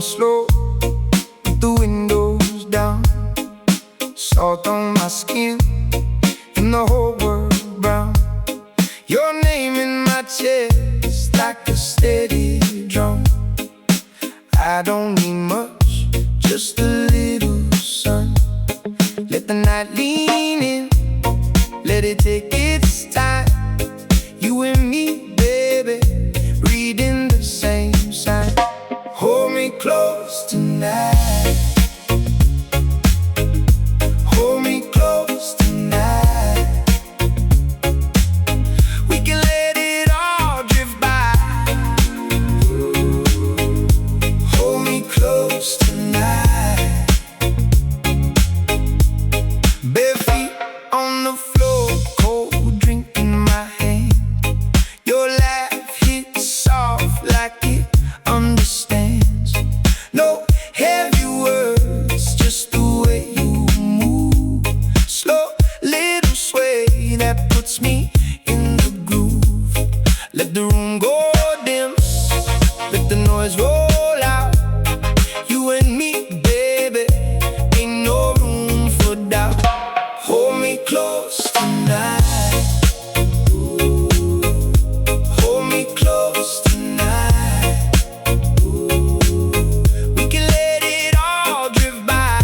slow, with the windows down. Salt on my skin, and the whole world brown. Your name in my chest, like a steady drum. I don't need much, just a little sun. Let the night lean in, let it take its time. You and me, baby, reading the same sign. Hold me close tonight. Hold me close tonight. We can let it all drift by. Hold me close tonight. Bare feet on the floor, cold drink in my hand. Your laugh hits soft like it understands. No heavy words, just the way you move. Slow little sway that puts me in the groove. Let the room go dim, let the noise roll out. You and me, baby, ain't no room for doubt. Hold me close tonight. Hold me close tonight. We can let it all drift by.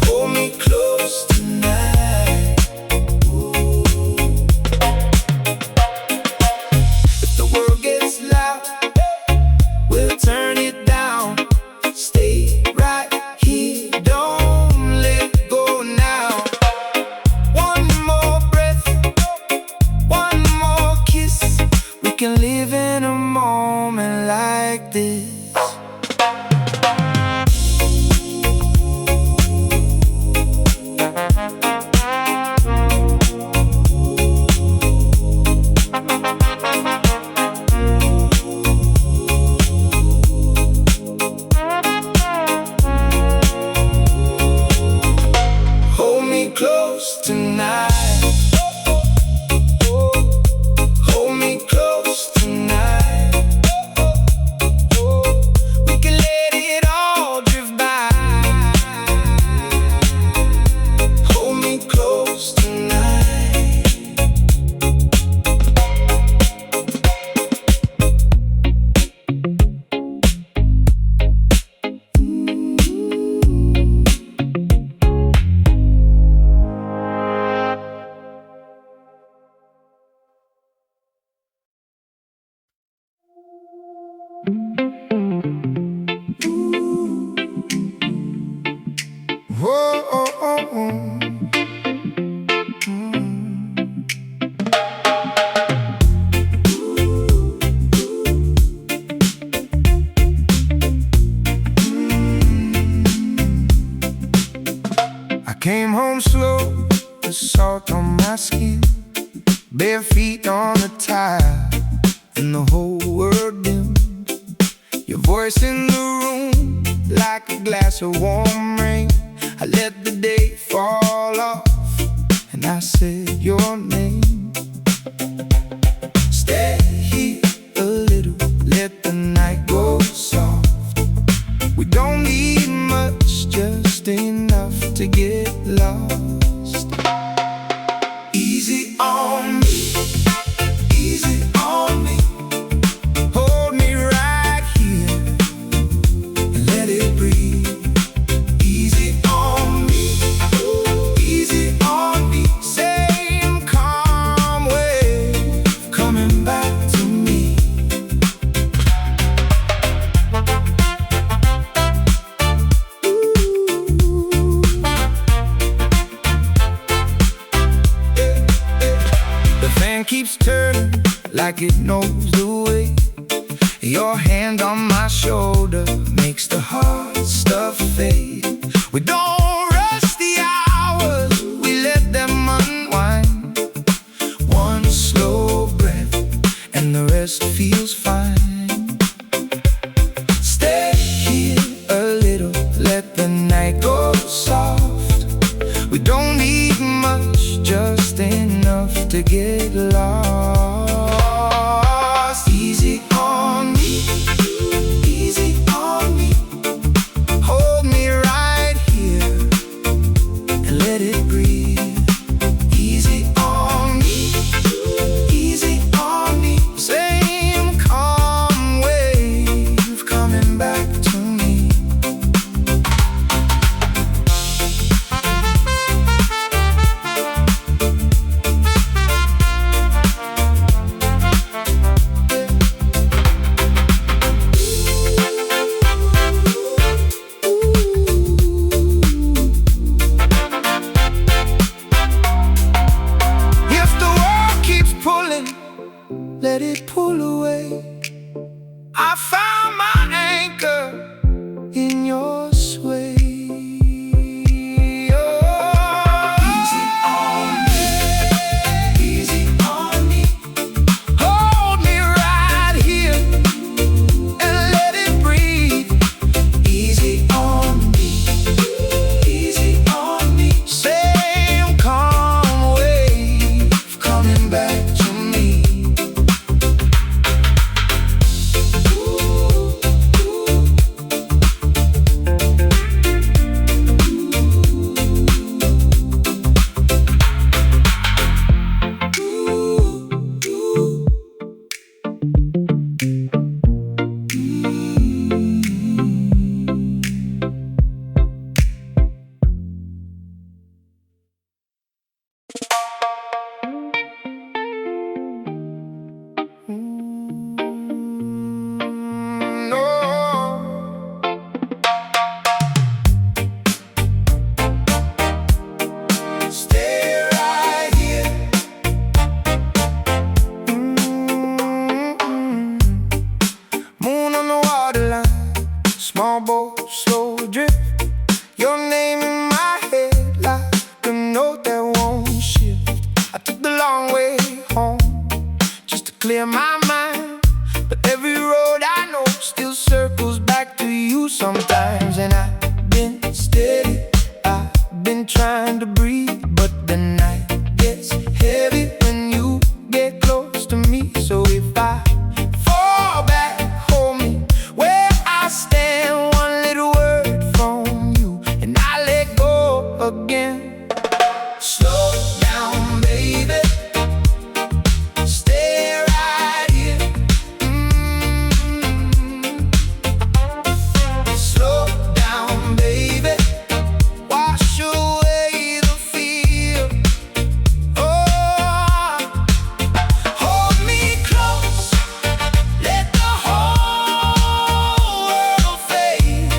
Hold me close tonight. If the world gets loud, we'll turn it down. Stay right here, don't let go now. One more breath, one more kiss. We can live in a moment like this. Hold me close tonight. Hold me close tonight. We can let it all drift by. Hold me close tonight. Whoa, oh, oh, oh. I came home slow, the salt on my skin. Bare feet on the tile, and the whole world dimmed. Your voice in the room, like a glass of warm rain. I let the day fall off, and I said your name. Stay here a little, let the night go soft. We don't need much, just enough to get lost. Easy on me, easy on me. Hold me right here and let it breathe. Easy on me, easy on me. Same calm wave coming back to me. The fan keeps turning like it knows the way. Your hand on my shoulder makes the hard stuff fade. We don't rush the hours, we let them unwind. One slow breath and the rest feels fine. Stay here a little, let the night go soft. We don't need much, just enough to get lost. Easy on me. let it pull away. I found my anchor in your sway. Small boat, slow drift. Your name in my head like a note that won't shift. I took the long way home just to clear my mind, but every road I know still circles back to you sometimes. And I've been steady, I've been trying to breathe, but the night gets heavy when you get close to me. So if I fall back, hold me where I stand. Again, slow down, baby. Stay right here. Slow down, baby. Wash away the fear. Oh, hold me close. Let the whole world fade.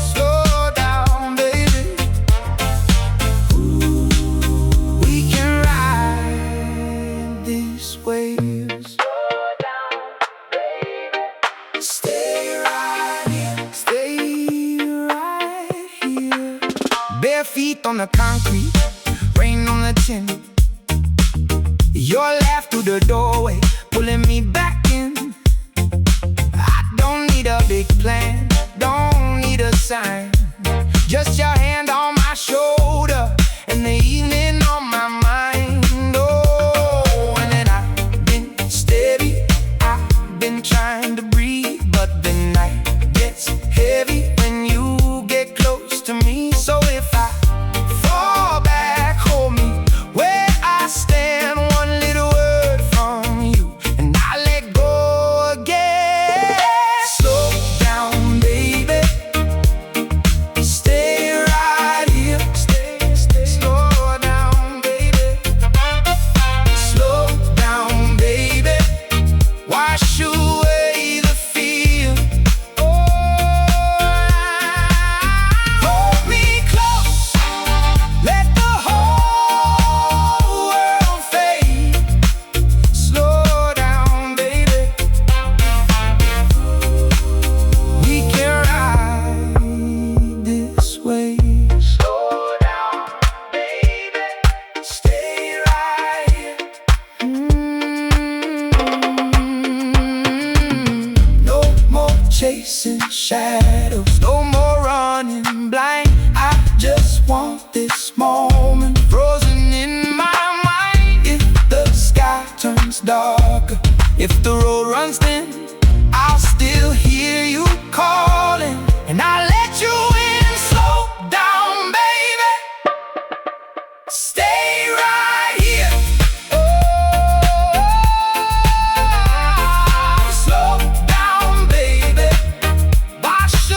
Slow down, baby. Waves. Slow down, baby. Stay right here. Stay right here. Bare feet on the concrete, rain on the tin. Your laugh through the doorway, pulling me back in. I don't need a big plan, don't need a sign. Just your hand on my shoulder and the evening on my mind. Trying to breathe, but the night gets heavy when you get close to me. So if I fall back, hold me where I stand. One little word from you and I let go again. Slow down, baby. Stay right here. Slow down, baby. Slow down, baby. Wash you chasing shadows, no more running blind. I just want this moment frozen in my mind. If the sky turns darker, if the road runs thin, I'll still hear you calling and I'll let you in. Slow down, baby. Stay right here. Slow down, baby. Wash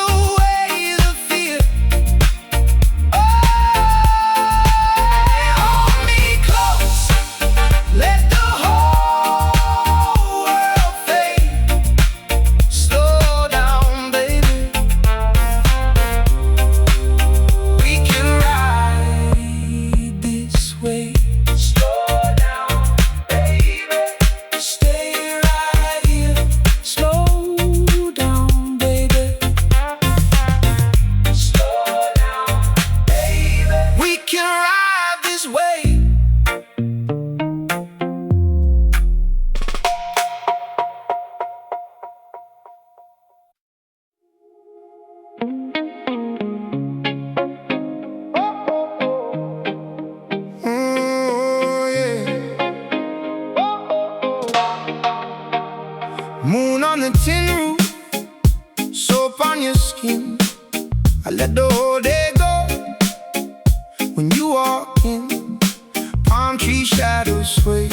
shadows sway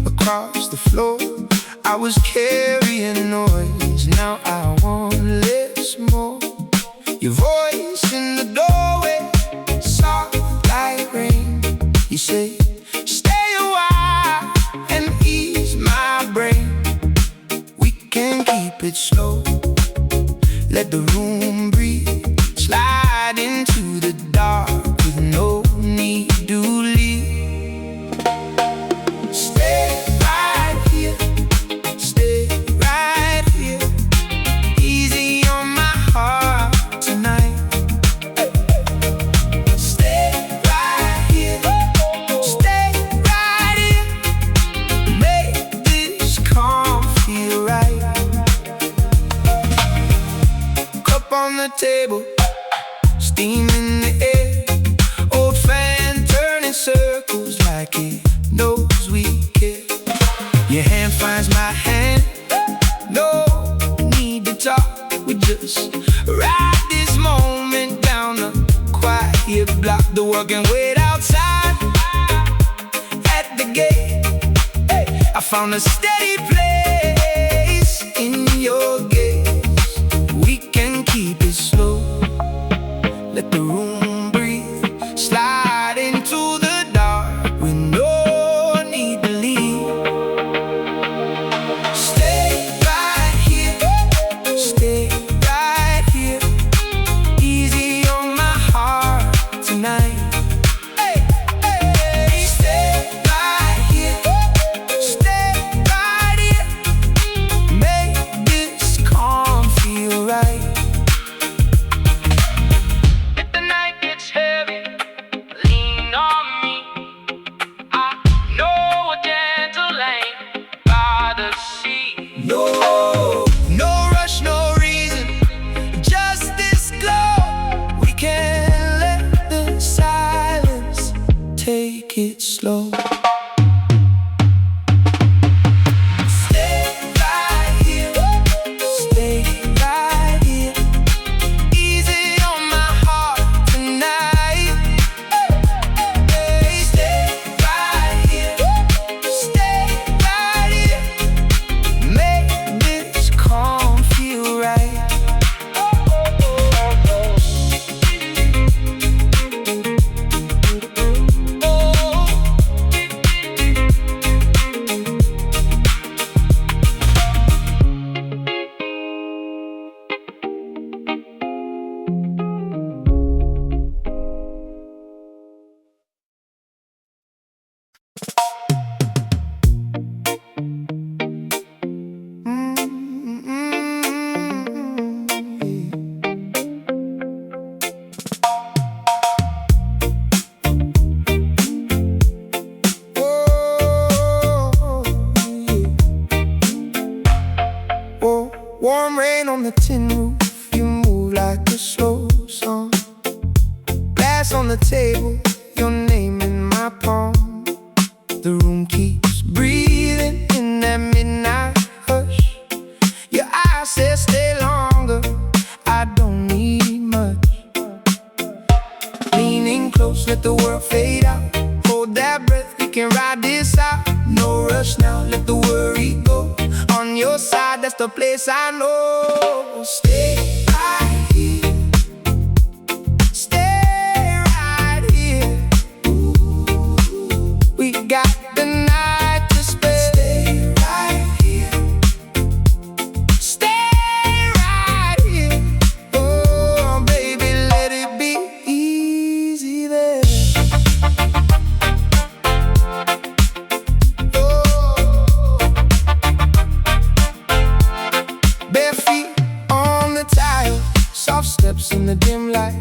across the floor. I was carrying noise, now I want less more. Your voice in the doorway, soft like rain. You say, stay a while and ease my brain. We can keep it slow, let the room breathe. Slide into the dark with no need to leave. Stay right here, stay right here. Easy on my heart tonight. Stay right here, stay right here. Make this calm feel right. Cup on the table, steam in the air. Old fan turning circles like it knows we care. Your hand finds my hand, no need to talk. We just ride this moment down the quiet block. The world can wait outside at the gate. Hey, I found a steady place in your gaze. We can keep it slow, let the room breathe. Slide into the dark with no need to leave. Stay right here, stay right here. Easy on my heart tonight. Hey, hey. Stay right here, stay right here. Make this calm feel right. If the night gets heavy, lean on me. I know a gentle lane by the sea. No rush, no reason, just this glow. We can let the silence take it slow. Stay right here, stay right here. Easy on my heart tonight. Hey, stay right here, stay right here. Make this calm feel right. Warm rain on the tin roof, you move like a slow song. Glass on the table, your name in my palm. The room keeps breathing in that midnight hush. Your eyes say stay longer, I don't need much. Leaning close, let the world fade out. Hold that breath, we can ride this out. No rush now, let the worry go. On your side, that's the place I know. Stay right here, stay right here. We got the night to spare. Stay right here, stay right here. Oh, baby, let it be easy there. Bare feet on the tile, soft steps in the dim light.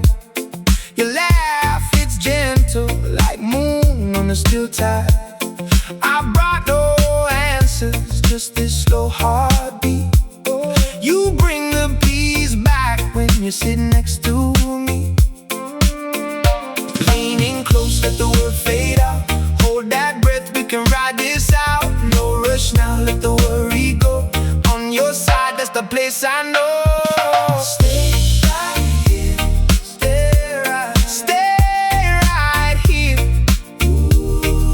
Your laugh, it's gentle like moon on a still tide. I brought no answers, just this slow heartbeat. You bring the peace back when you're sitting next to me. Leaning close, let the world fade out. Hold that breath, we can ride this out. No rush now, let the worry go. On your side, that's the place I know. Stay right here, stay right here. Ooh.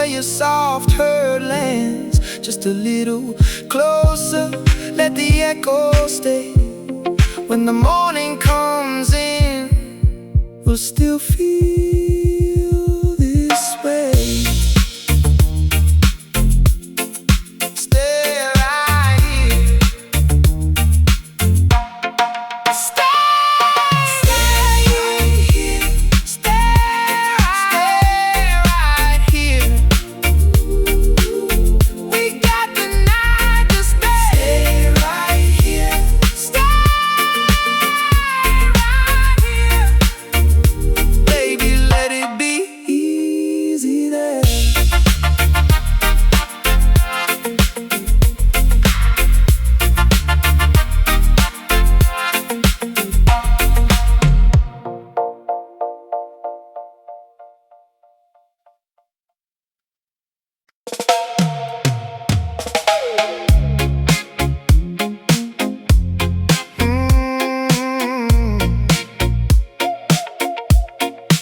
where your soft hurt lands. Just a little closer, let the echo stay. When the morning comes in, we'll still feel this way. Stay right here. Stay right here. Stay right here. We got the night to stay. Stay right here. Stay right here. Baby, let it be easy there.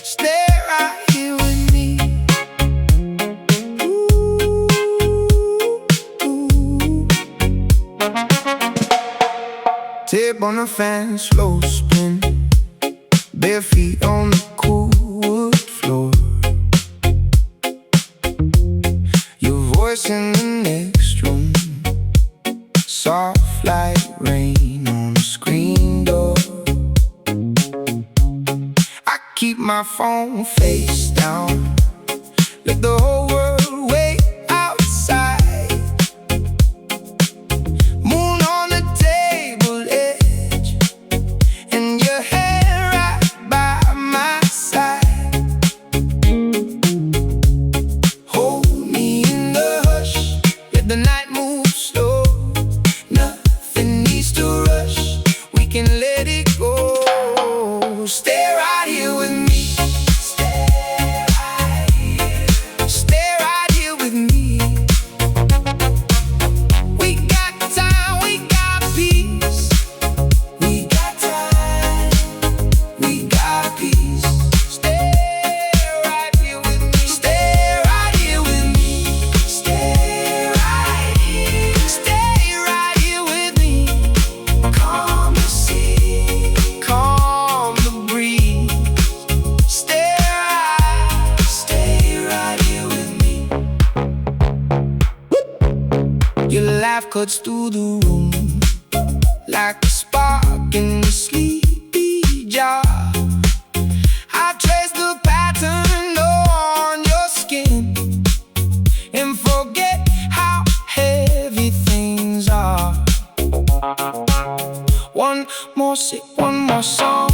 Stay right here with me. Ooh. Tip on the fan, slow spin. Bare feet on the cool wood floor. Your voice in the next room, soft like rain on the screen door. I keep my phone face down, let the whole world wait outside. Moon on the table edge, and your hair right by my side. Hold me in the hush, let the night move slow. Nothing needs to rush, we can let it go. Stay right here with me. Stay right here. Stay right here with me. We got time, we got peace. We got time, we got peace. Stay right here with me. Stay right here with me. Stay right here. Stay right here with me. Calm the sea, calm the breeze. Stay right here with me. Your laugh cuts through the room like a spark in the sleepy jar. I trace the pattern on your skin and forget how heavy things are. One more sip, one more song,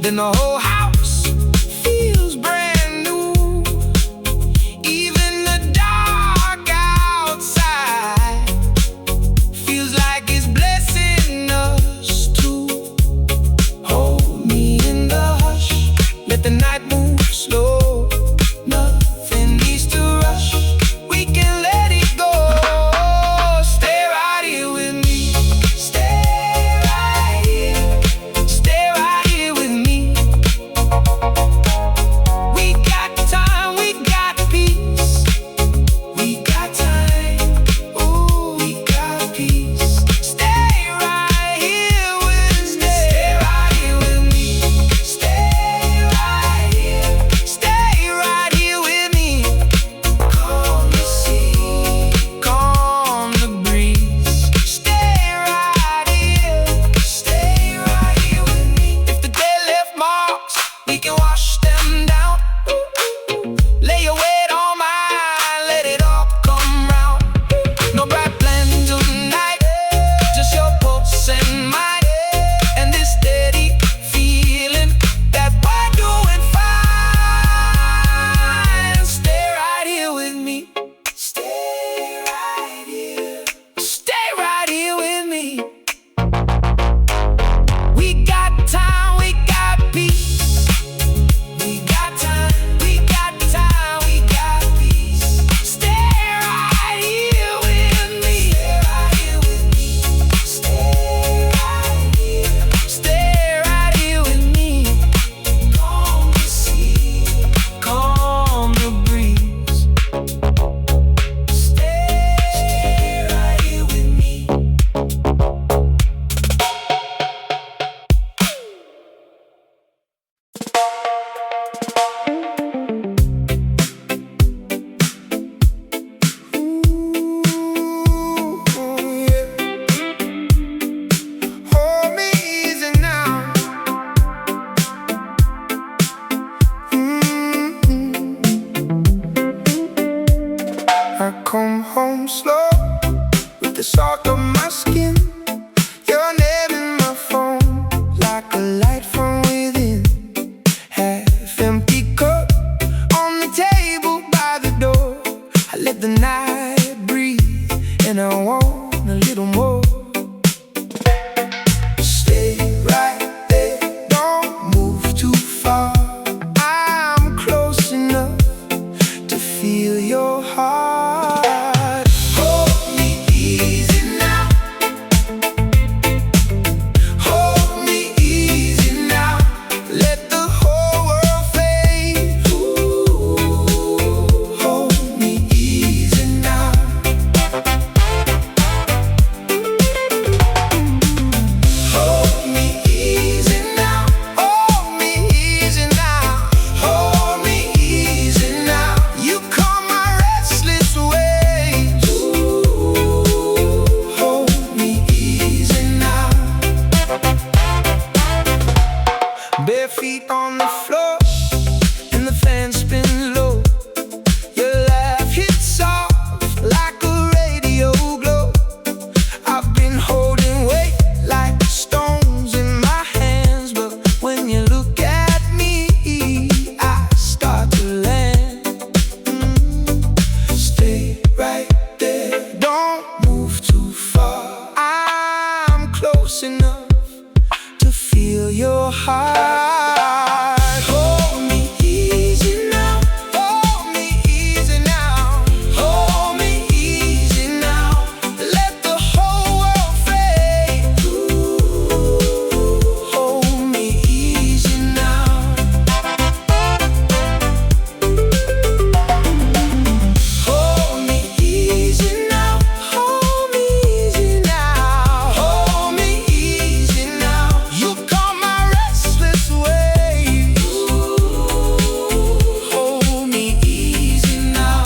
then the whole house feels brand new. Even the dark outside feels like it's blessing us too. Hold me in the hush, let the night move slow. Nothing needs to rush, we can let it go. Stay right here with me. Stay right here. Stay right here with me. We got time, we got peace. We got time, ooh, we got peace. Stay right here with me. Stay right here with me. Stay right here. Stay right here with me. Calm the sea, calm the breeze. Stay right here. Stay right here with me. If the day left marks, we can wash them down. Lay your weight on mine, let it all come round. No bright plans tonight, just your pulse and mine, and this steady feeling that we're doing fine. Stay right here with me. Stay right here. Stay right here with me. We got time, we got peace. We got time, we got time, we got peace. Stay right here with me. Stay right here with me. Stay right here. Stay right here with me. Calm the sea, calm the breeze. I come home slow with the salt on my skin. Your name in my phone, like a light from within. Half empty cup on the table by the door. I let the night breathe, and I want a little more. Stay right there, don't move too far. I'm close enough to feel your heart. Hold me easy now. Hold me easy now. Let the whole world fade. Ooh, hold me easy now. Hold me easy now. Hold me easy now. Hold me easy now. You calm my restless ways. Ooh, hold me easy now. Bare feet on the floor, and the fan spins low. Your laugh hits soft like a radio glow. I've been holding weight like stones in my hands, but when you look at me, I start to land. Stay right there, don't move too far. I'm close enough to feel your heart. Hold me easy now. Hold me easy now. Hold me easy now. Let the whole world fade. Ooh, hold me easy now. Hold me easy now. Hold me easy now. Hold me easy now. You calm my restless ways. Ooh, hold me easy now.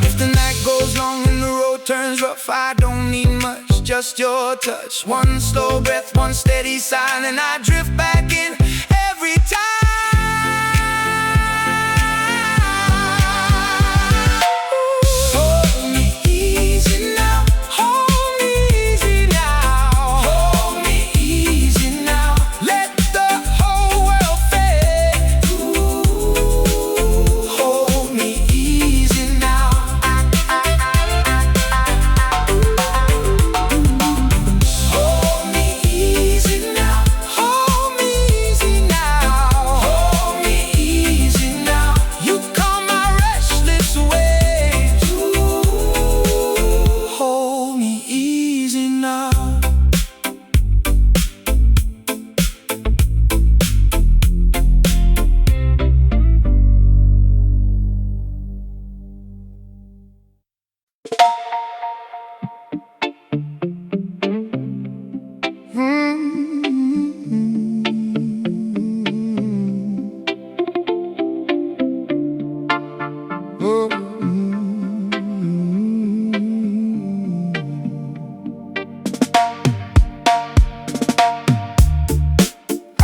If the night goes long and the road turns rough, I don't need much, just your touch. One slow breath, one steady sign, and I drift back in every time. Hold me easy now. Hold me easy now. Hold me easy now. Let the whole world fade. Ooh, hold me easy now. Hold me easy now. Hold me easy now. Hold me easy now. You calm my restless ways. Ooh, hold me easy now.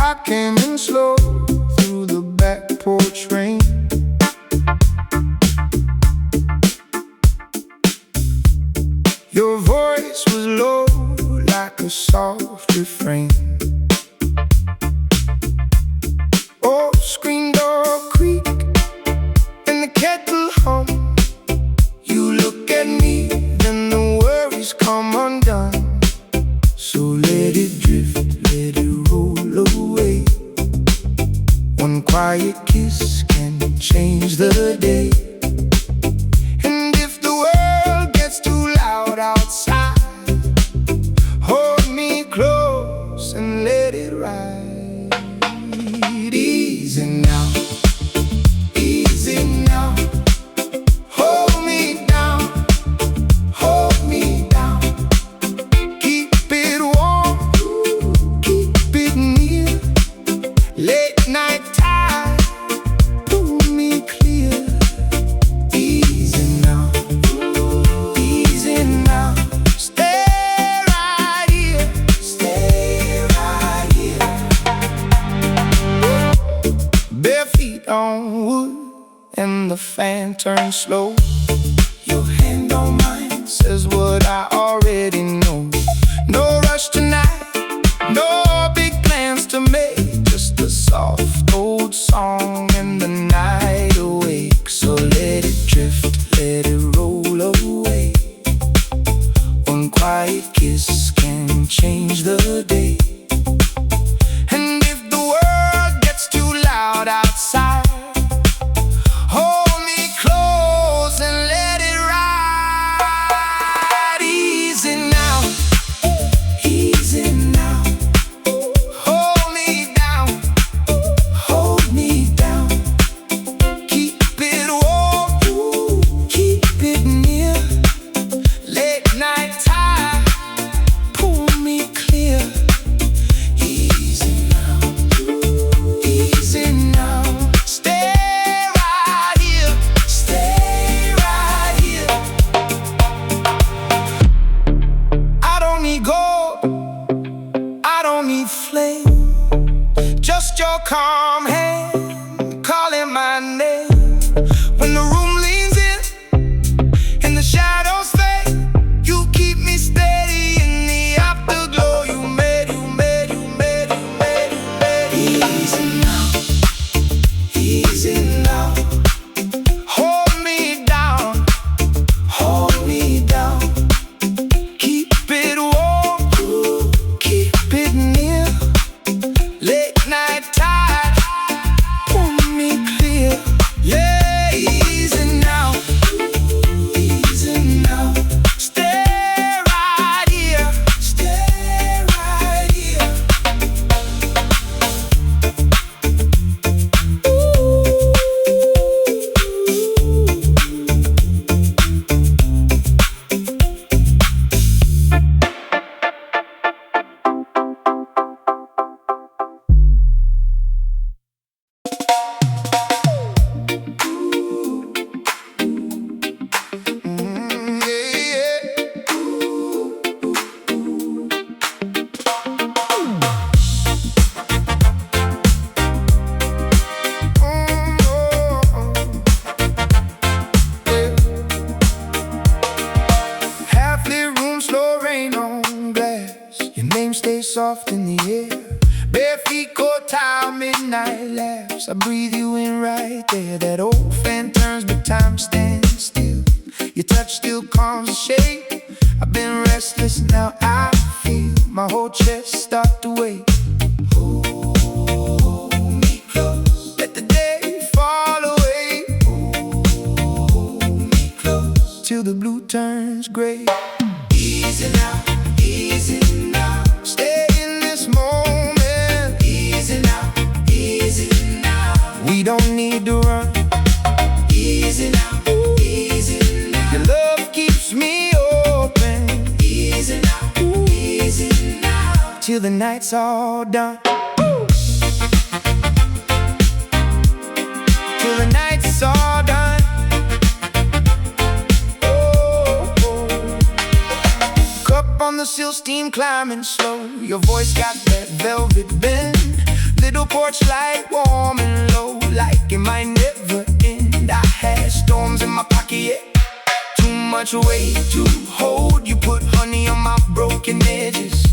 I came in slow through the back porch rain. Your voice was low like a soft refrain. Oh, screen door creak and the kettle hum. You look at me, then the worries come undone. So let it drift, let it roll away. One quiet kiss can change the day. And if the world gets too loud outside, hold me close and let it ride. Easy now, easy now. Hold me down, hold me down. Keep it warm, keep it near. Late night tide, pull me clear. on wood and the fan turns slow. Your hand on mine says what I already know. No rush tonight, no big plans to make, just a soft old song and the night awake. So let it drift, let it roll away. One quiet kiss can change the day. And if the world gets too loud outside, hold me close and let it ride. Easy now, easy now. Hold me down, hold me down. Keep it warm, keep it near. Late night tide, pull me clear. Easy now, easy now. Stay right here, stay right here. I don't need gold, I don't need flame, just your calm hand calling my name. When the room leans in and the shadows fade, you keep me steady in the afterglow. You made, you made, you made, you made, you made. Easy now, easy now. Hold me down, hold me down. Keep it warm, keep it near. Late night tide, pull me clear. Yeah, easy now, easy now. Stay right here, stay right here. Half-lit room, slow rain on glass. Your name stays soft in the air. Bare feet caught tile, midnight laughs. I breathe you in right there. That old fan turns, but time stands still. Your touch still calms the shake. I've been restless, now I feel my whole chest start to wake. Hold me close, let the day fall away. Hold me close, till the blue turns gray. Easy now, easy now. Stay in this moment. Easy now, easy now. We don't need to run. Easy now, easy now. Your love keeps me open. Easy now, easy now. Till the night's all done. Till the night's all done. Cup on the sill, steam climbing slow. Your voice got that velvet bend. Little porch light, warm and low, like it might never end. I had storms in my pocket, yeah. Too much weight to hold. You put honey on my broken edges,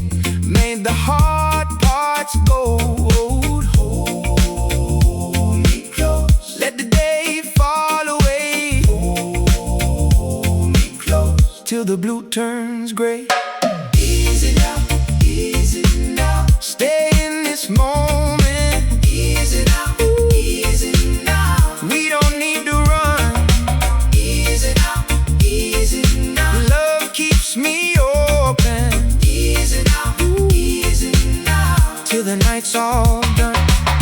made the hard parts gold. Hold me close, let the day fall away. Hold me close, till the blue turns gray. Easy now, easy now. Stay in this moment. Easy now, easy now. We don't need to run. Easy now, easy now. Love keeps me open. Easy now, easy now. Till the night's all done.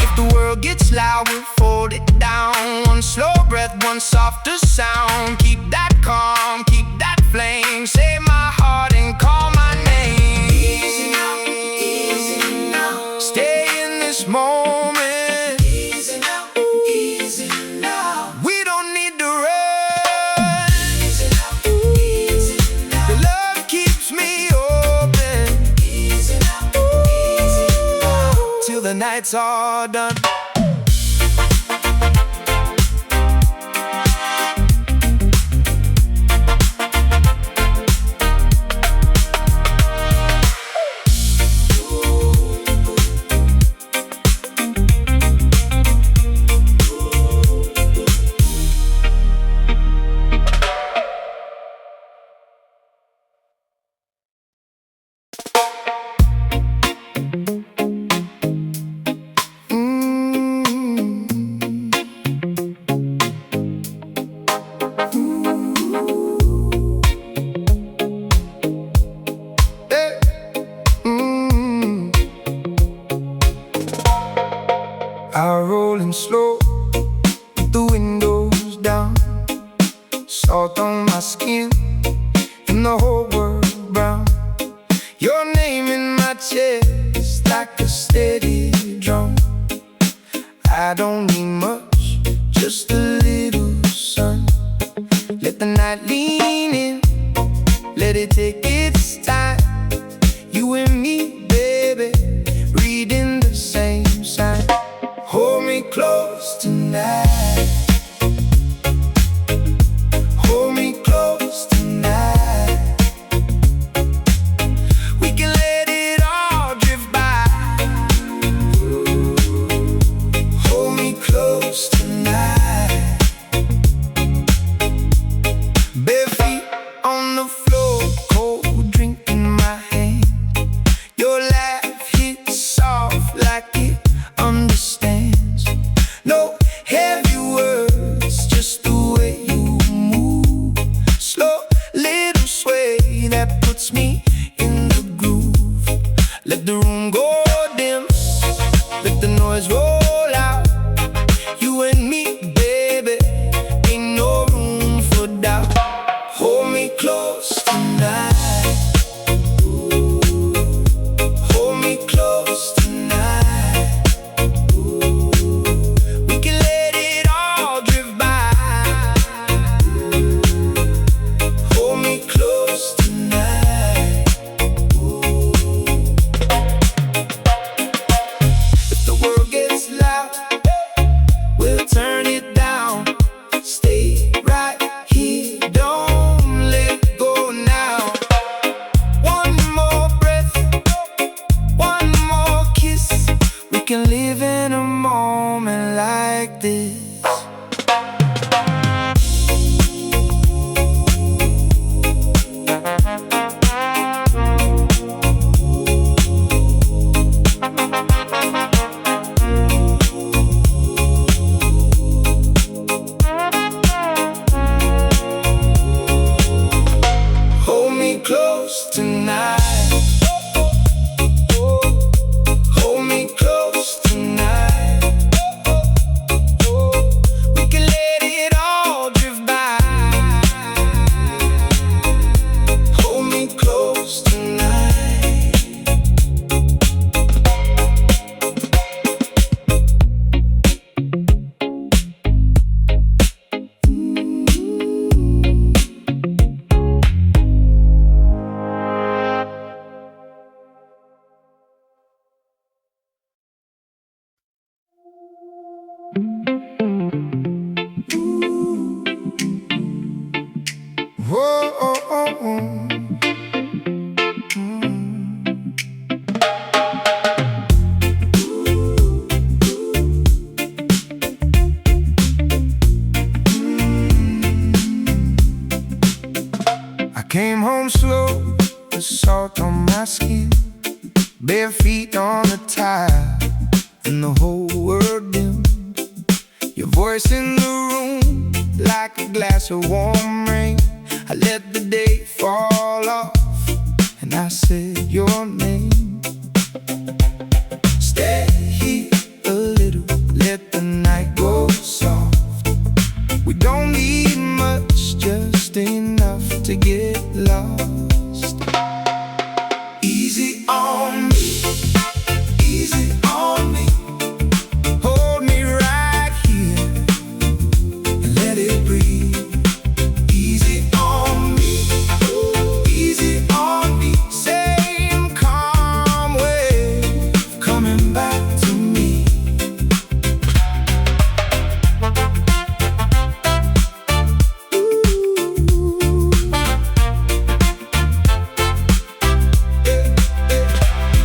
If the world gets loud, we'll fold it down. One slow breath, one softer sound. Keep that calm, keep that flame. Save my heart and call my name. Easy now, easy now. Stay in this moment. Easy now, easy now. We don't need to run. Easy now, easy now. Your love keeps me open. Easy now, easy now. Till the night's all done. just a little sun. Let the night lean in, let it take its time. You and me, baby, reading the same sign. Hold me close tonight. Hold me close tonight. We can let it all drift by. Hold me close tonight. Bare feet on the floor, cold drink in my hand. Your laugh hits soft like it understands. No heavy words, just the way you move. Slow little sway that puts me in the groove. Let the room go dim, let the noise roll out. You and me, baby, ain't no room for doubt. Hold me close tonight. Hold me close tonight. We can let it all drift by. Hold me close tonight. If the world gets loud, we'll turn it down. Stay right here, don't let go now. One more breath, one more kiss. We can live in a moment like this. Hold me close tonight. Hold me close tonight. We can let it all drift by. Hold me close tonight. Whoa, oh, oh, oh. I came home slow, the salt on my skin, bare feet on the tile, and the whole world dimmed. Your voice in the room, like a glass of warm rain. I let the day fall off, and I said your name. Stay here a little, let the night go soft. We don't need much, just enough to get lost. Easy on me, easy on me. Hold me right here and let it breathe. Easy on me, easy on me. Same calm wave coming back to me.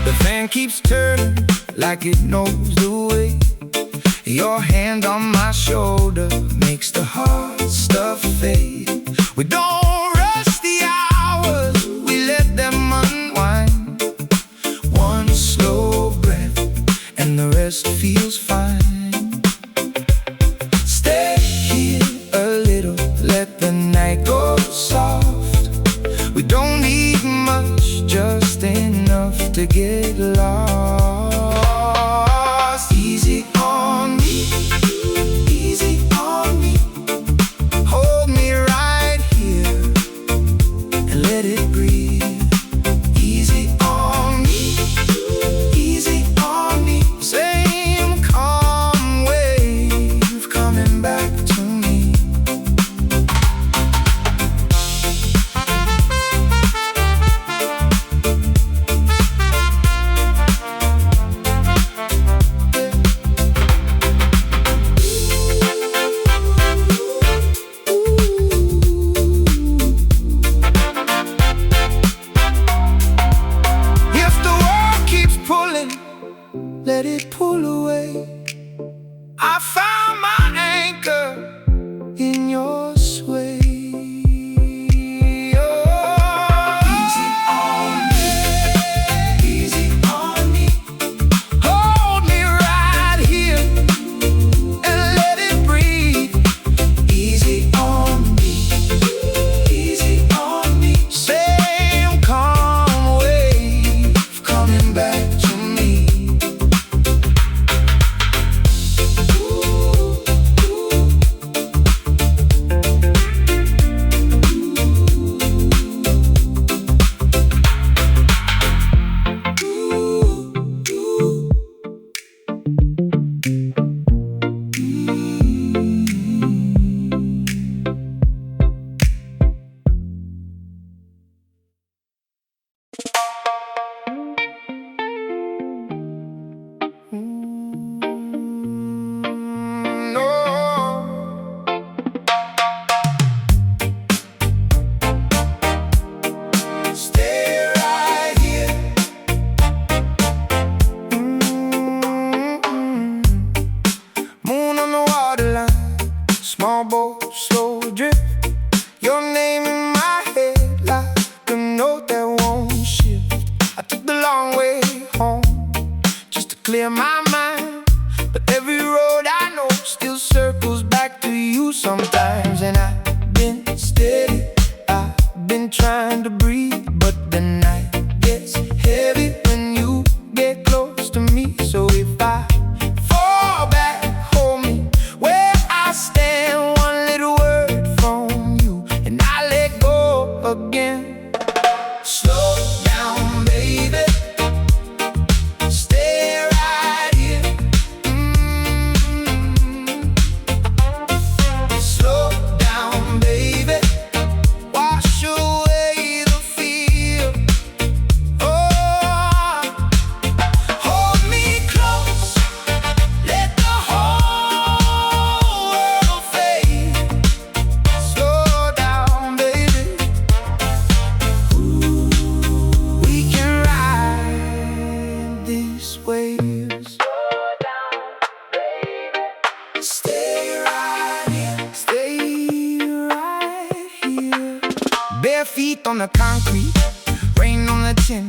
The fan keeps turning like it knows the way. Your hand on my shoulder makes the hard stuff fade. We don't rush the hours, we let them unwind. One slow breath and the rest feels fine. Stay here a little, let the night go soft. We don't need much, just enough to get lost. Easy on me, easy on me. Hold me right here and let it breathe. Easy on me, easy on me. Same calm wave coming back Small boat, slow drift. Your name in my head like a note that won't shift. I took the long way home just to clear my mind, but every road I know still circles back to you sometimes. And I've been steady, I've been trying to breathe, but the night gets heavy when you get close to me. So if I fall back, hold me where I stand. One little word from you and I let go again. Slow down, baby. Stay right here. Slow down, baby. Wash away the fear. Oh, hold me close. Let the whole world fade. Slow down, baby. We can ride this wave. Slow down, baby. Stay right here. Stay right here. Bare feet on the concrete, rain on the tin.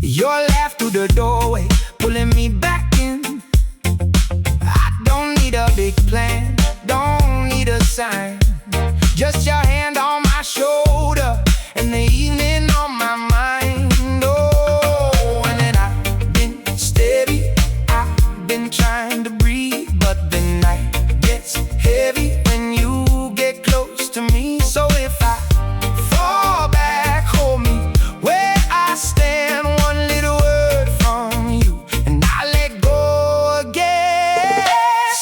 Your laugh through the doorway, pulling me back in. I don't need a big plan, don't need a sign. Just your hand on my shoulder and the evening on my mind. Oh, and then I've been steady, I've been trying to breathe, but the night gets heavy when you get close to me. So if I fall back, hold me where I stand. One little word from you and I let go again.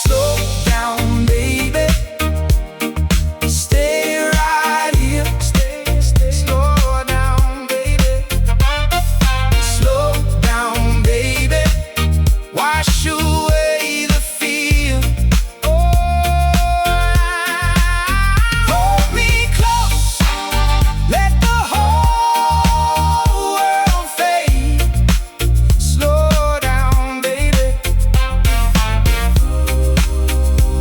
Slow down, baby. Stay right here. Slow down, baby. Slow down, baby. Wash away the fear. Oh, hold me close. Let the whole world fade. Slow down, baby.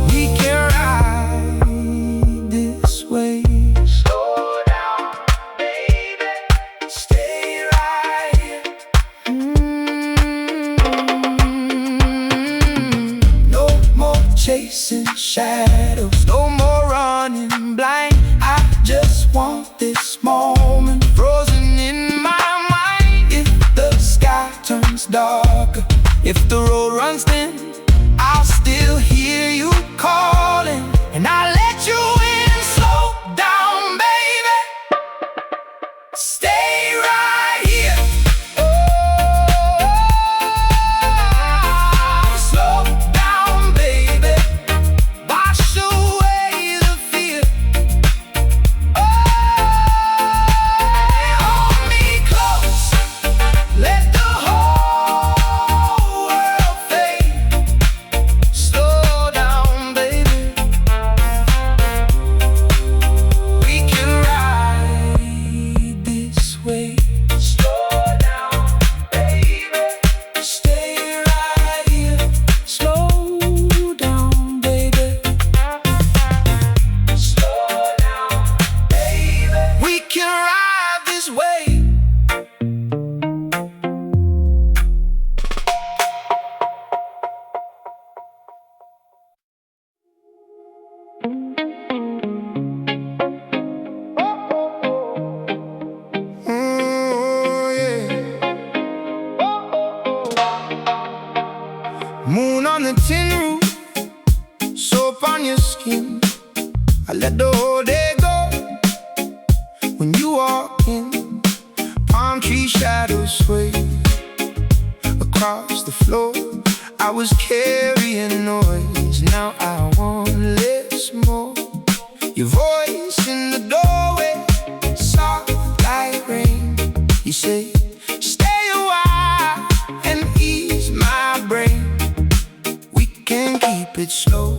We can ride this way. Slow down, baby. Stay right here. No more chasing shadows, no more running blind. I just want this moment frozen in my mind. If the sky turns darker, if the road runs thin, I'll still hear you calling and I'll let you in. Slow down, baby. Stay right here. Oh, slow down, baby. Wash away the fear. Oh, hold me close. Let the whole world fade. Slow down, baby. We can ride this way. Slow down, baby. Stay right here. Slow down, baby. Slow down, baby. We can ride this way. Oh, yeah. Moon on the tin roof, soap on your skin. I let the whole day go when you walk in. Palm tree shadows sway across the floor. I was carrying noise, now I want less more. Your voice in the doorway, soft like rain. You say, stay a while and ease my brain. We can keep it slow,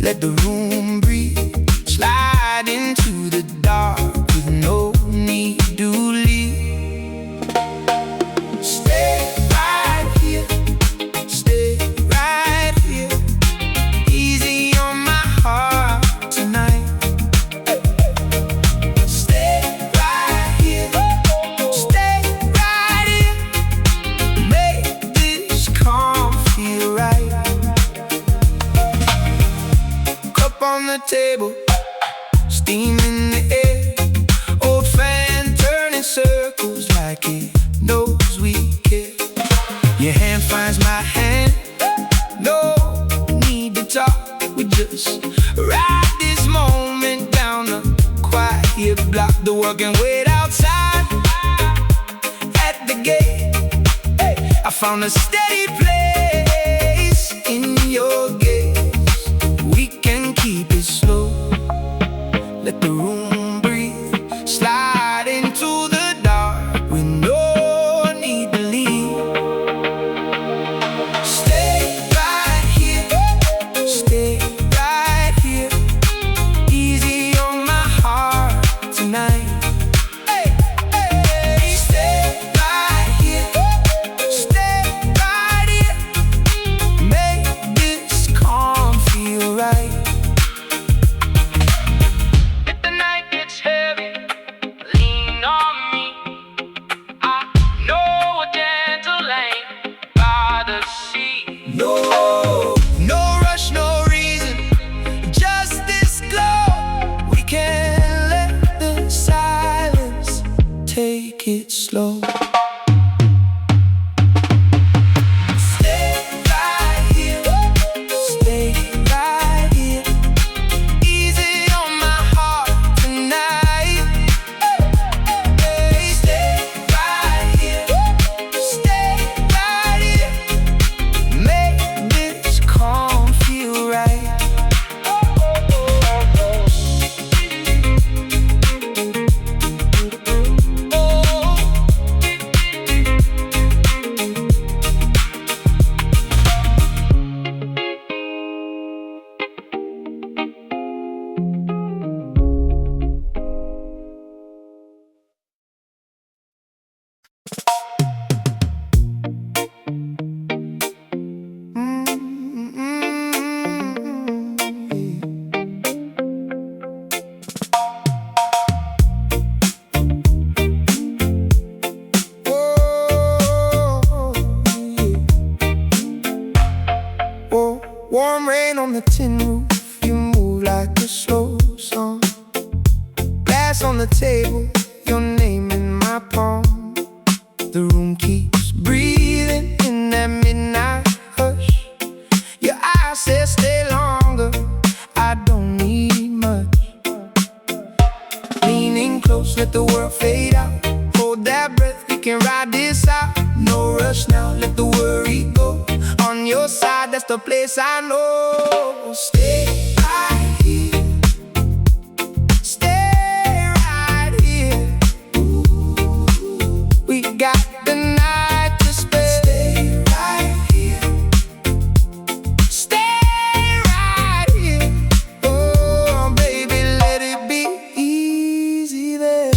let the room breathe. Slide into the dark with no need to leave. Stay right here, stay right here. Easy cup on the table, steam in the air. Old fan turning circles like it knows we care. Your hand finds my hand, no need to talk. We just ride this moment down the quiet block. The world can wait outside at the gate. I found a steady place in your gaze. We can keep it slow, let the room breathe, slide into the dark with no need to leave. Stay right here, stay right here, easy on my heart tonight. Take it slow. Stay right here, stay right here, easy on my heart tonight. Hey, stay right here, make this calm feel right. Warm rain on the tin roof, you move like a slow song. Glass on the table, your name in my palm. The room keeps breathing in that midnight hush. Your eyes say stay longer, I don't need much. Leaning close, let the world fade out. Hold that breath, we can ride this out. No rush now, let the worry go. On your side, that's the place I know. Stay right here, stay right here. Ooh, we got the night to spare. Stay right here, stay right here. Oh, baby, let it be easy there.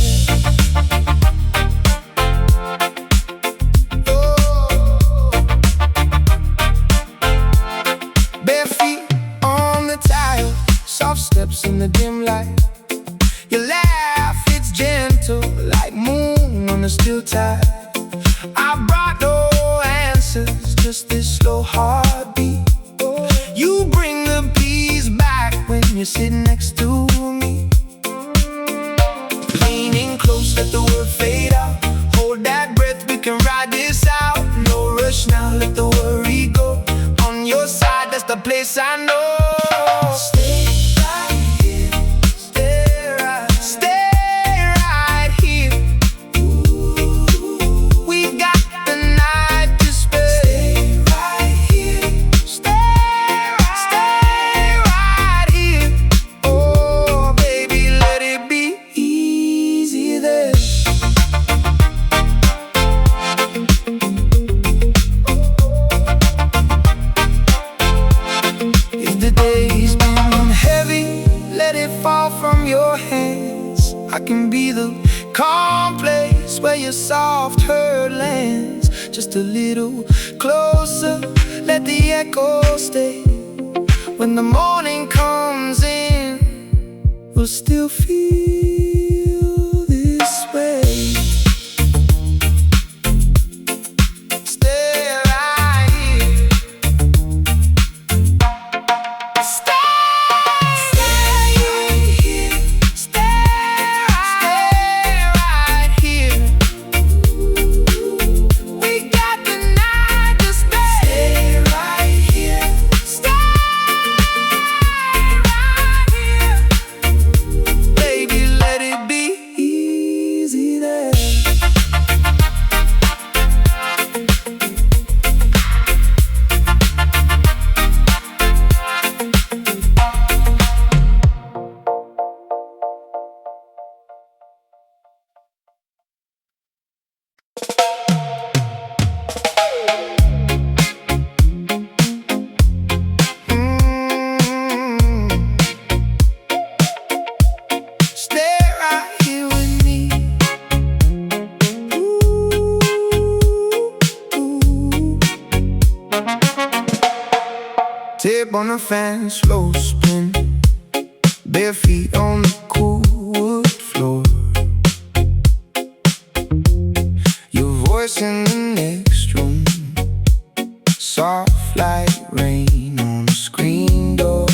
Bare feet on the tile, soft steps in the dim light. Your laugh, it's gentle like moon on a still tide. I brought no answers, just this slow heartbeat. You bring the peace back when you're sitting next to me. Leaning close, let the world fade out. Hold that breath, we can ride this out. No rush now, let the worry go. On your side, that's the place I know. Stay right here, stay right here. Ooh, we got the night to spare. Stay right here, stay right here. Oh, baby, let it be easy there. If the day's been heavy, let it fall from your hands. I can be the calm place where your soft hurt lands. Just a little closer, let the echo stay. When the morning comes in, we'll still feel this way. Stay right here, stay on the fan, slow spin, bare feet on the cool wood floor. Your voice in the next room, soft like rain on the screen door.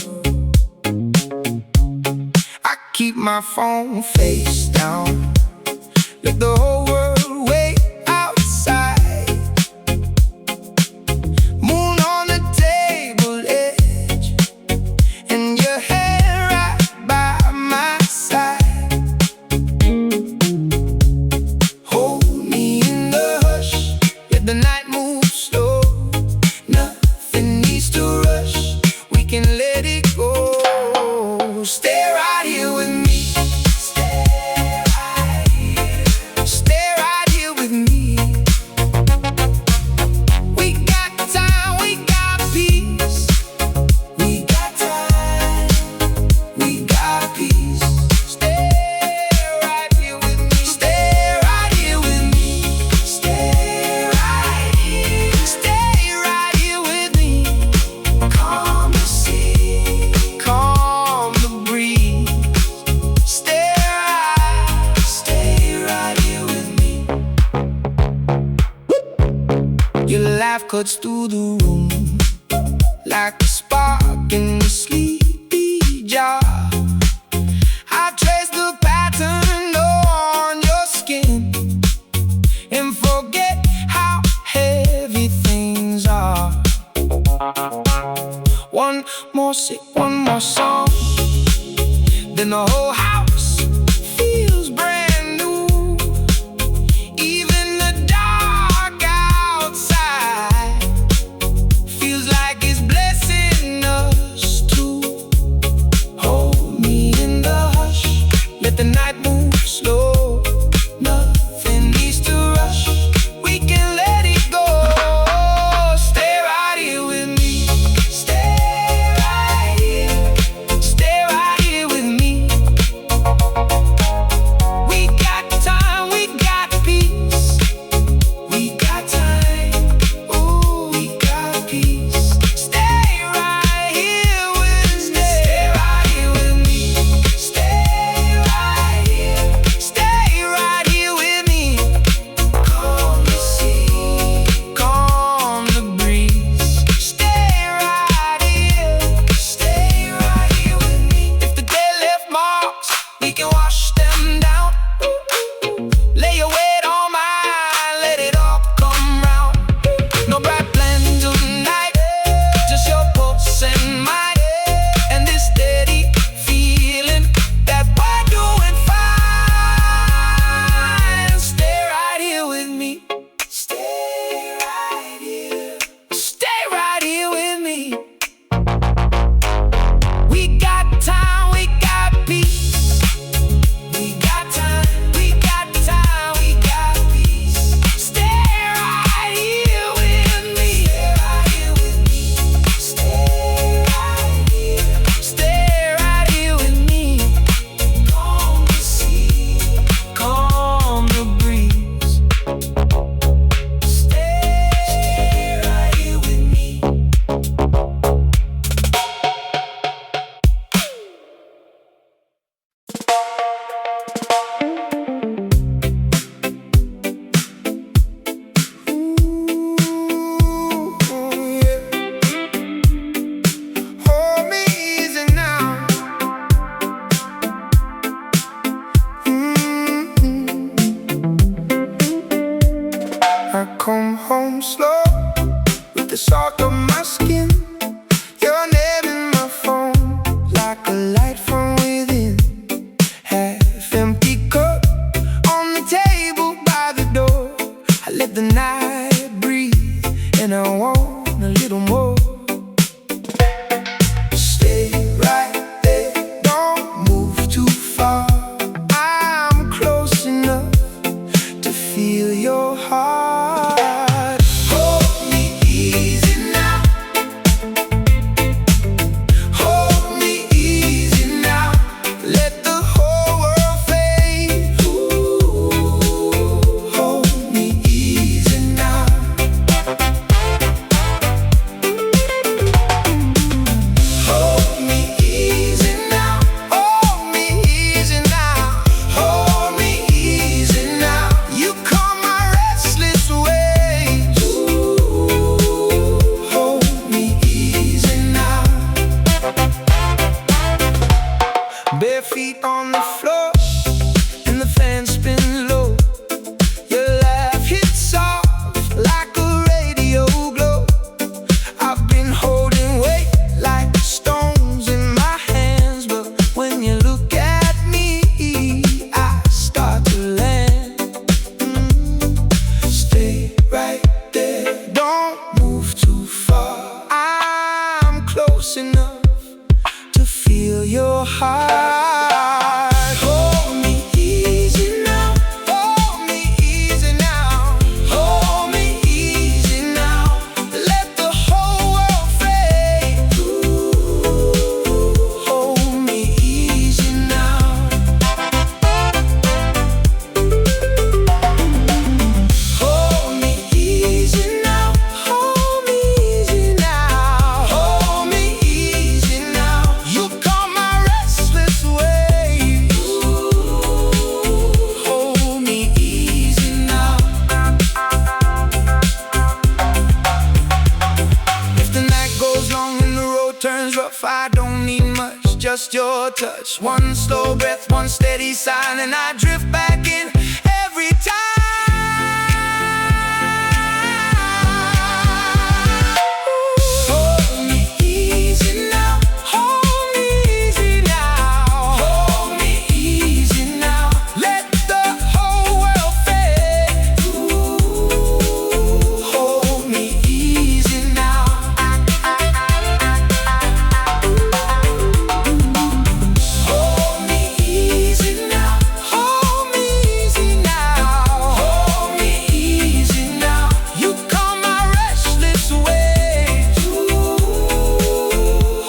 I keep my phone face down, let the whole world wait outside. Moon on the table edge, and your hair right by my side. Hold me in the hush, let the night move slow. Nothing needs to rush, we can let it go. Stay right here with me. Your laugh cuts through the room like a spark in the sleepy jar. I trace the pattern on your skin and forget how heavy things are. One more sip, one more song, then the whole house feels brand new. Even the dark outside feels like it's blessing us too. Hold me in the hush, let the night move slow. Nothing needs to rush, we can let it go. Stay right here with me. Stay right here. Stay right here with me. We got time, we got peace. We got time, ooh, we got peace. Stay right here with me. Stay right here with me. Stay right here. Bare feet on the floor, and the fan spins low. Your laugh hits soft like a radio glow. I've been holding weight like stones in my hands, but when you look at me, I start to land. Stay right there, don't move too far. I'm close enough to feel your heart. Hold me easy now, hold me easy now, hold me easy now. Let the whole world fade. Hold me easy now. Hold me easy now, hold me easy now, hold me easy now. You calm my restless waves. Hold me easy now. If the night goes long and the road turns rough, I don't need much, just your touch. One slow breath, one steady sign, and I drift back in every time. Hold me easy now, hold me easy now, hold me easy now. Let the whole world fade. Hold me easy now. Hold me easy now, hold me easy now, hold me easy now. You calm my restless waves.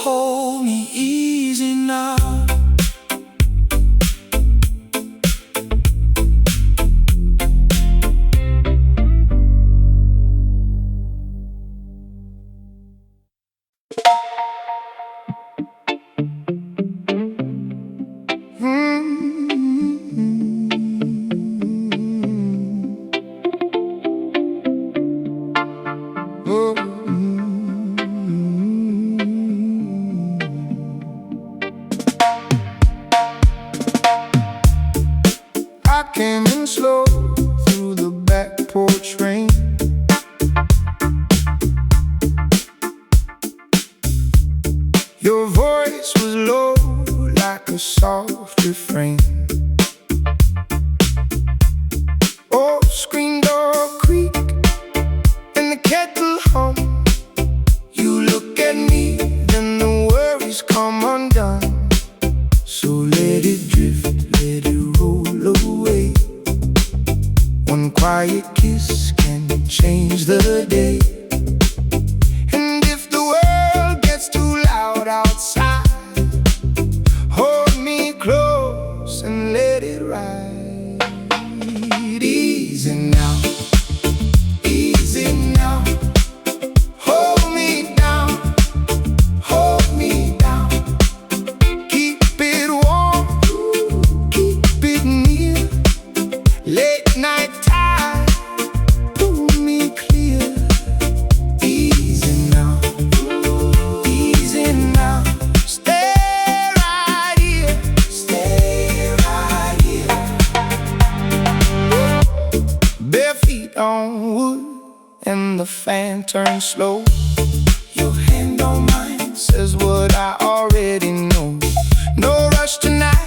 Hold me easy now. I came in slow through the back porch rain. Your voice was low like a soft refrain. Oh, screen door creak and the kettle hum. You look at me, then the worries come undone. So let it drift, let it roll away. One quiet kiss can change the day. And if the world gets too loud outside, hold me close and let it ride. Easy now, easy now. Hold me down, hold me down. Keep it warm, keep it near. Late night tide, pull me clear. Easy now, easy now. Stay right here, stay right here. Bare feet on wood and the fan turns slow. Your hand on mine says what I already know. No rush tonight,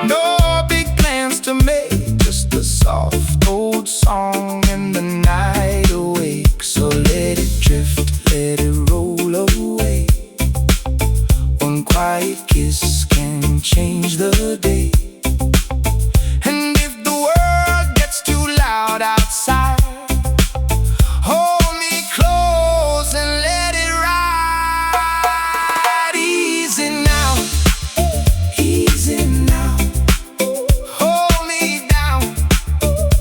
no big plans to make. Just a soft old song and the night awake. So let it drift, let it roll away. One quiet kiss can change the day. And if the world gets too loud outside, hold me close and let it ride. Easy now, easy now. Hold me down,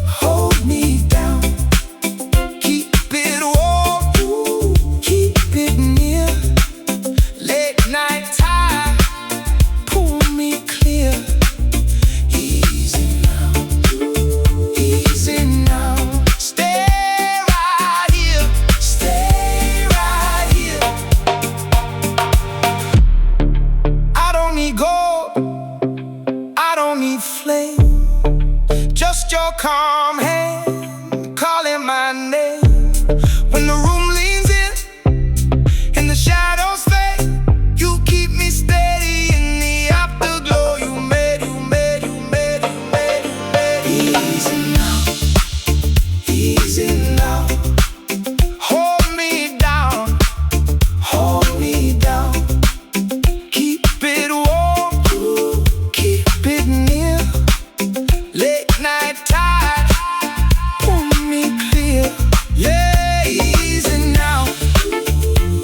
hold me down. Keep it warm, keep it near. Late night tide, calm hand calling my name. When the room leans in and the shadows fade, you keep me steady in the afterglow. You made, you made, you made, you made, you made. Easy now, easy now. Hold me down, hold me down. Keep it warm, keep it near. Late night tide, want me clear. Yeah, easy now,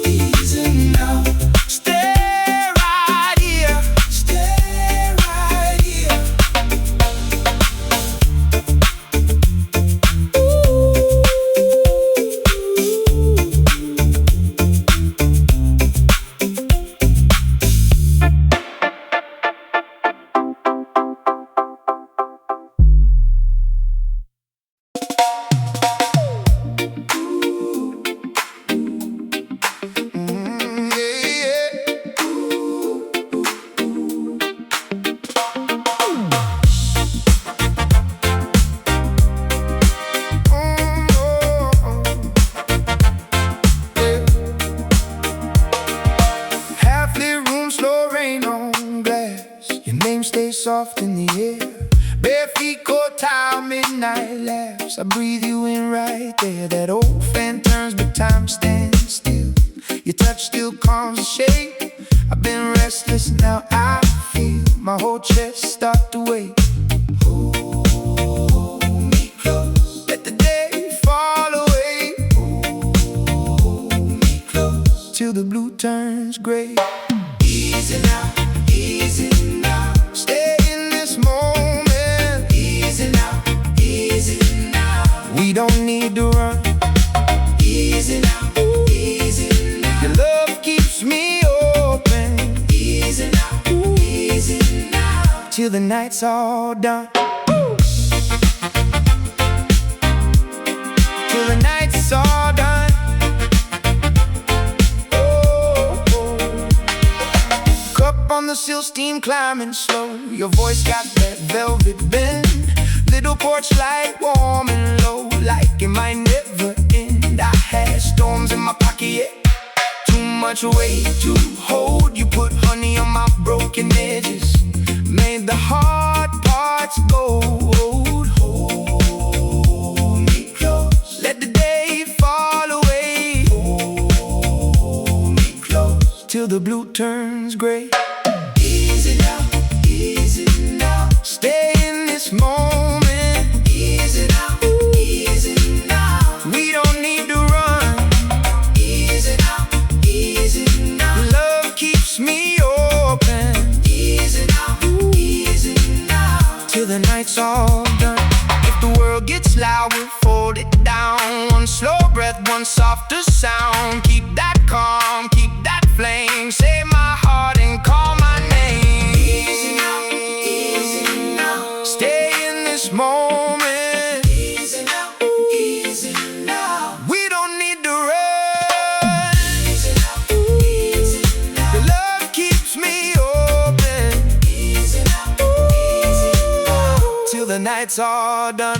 easy now. Stay right here, stay right here. Half-lit room, slow rain on glass. Your name stays soft in the air. Bare feet, cold tile, midnight laughs. I breathe you in right there. That old fan turns, but time stands still. Your touch still calms the shake. I've been restless, now I feel my whole chest start to wake. Hold me close, let the day fall away. Hold me close, till the blue turns gray. Easy now, easy now. Stay in this moment. Easy now, easy now. We don't need to run. Easy now, easy now. Your love keeps me open. Easy now, easy now. Till the night's all done. Till the night's all done. On the sill, steam climbing slow. Your voice got that velvet bend. Little porch light, warm and low, like it might never end. I had storms in my pocket, yeah. Too much weight to hold. You put honey on my broken edges, made the hard parts gold. Hold me close, let the day fall away. Hold me close, till the blue turns gray. Easy now, easy now. Stay in this moment. Easy now, easy now. We don't need to run. Easy now, easy now. Love keeps me open. Easy now, easy now. Till the night's all done. If the world gets loud, we'll fold it down. One slow breath, one softer sound. Keep that calm, keep that flame. Save my heart and call my name. Easy now, easy now. Stay in this moment. Easy now, easy now. We don't need to run. Easy now, easy now. Your love keeps me open. Easy now, easy now. Till the night's all done.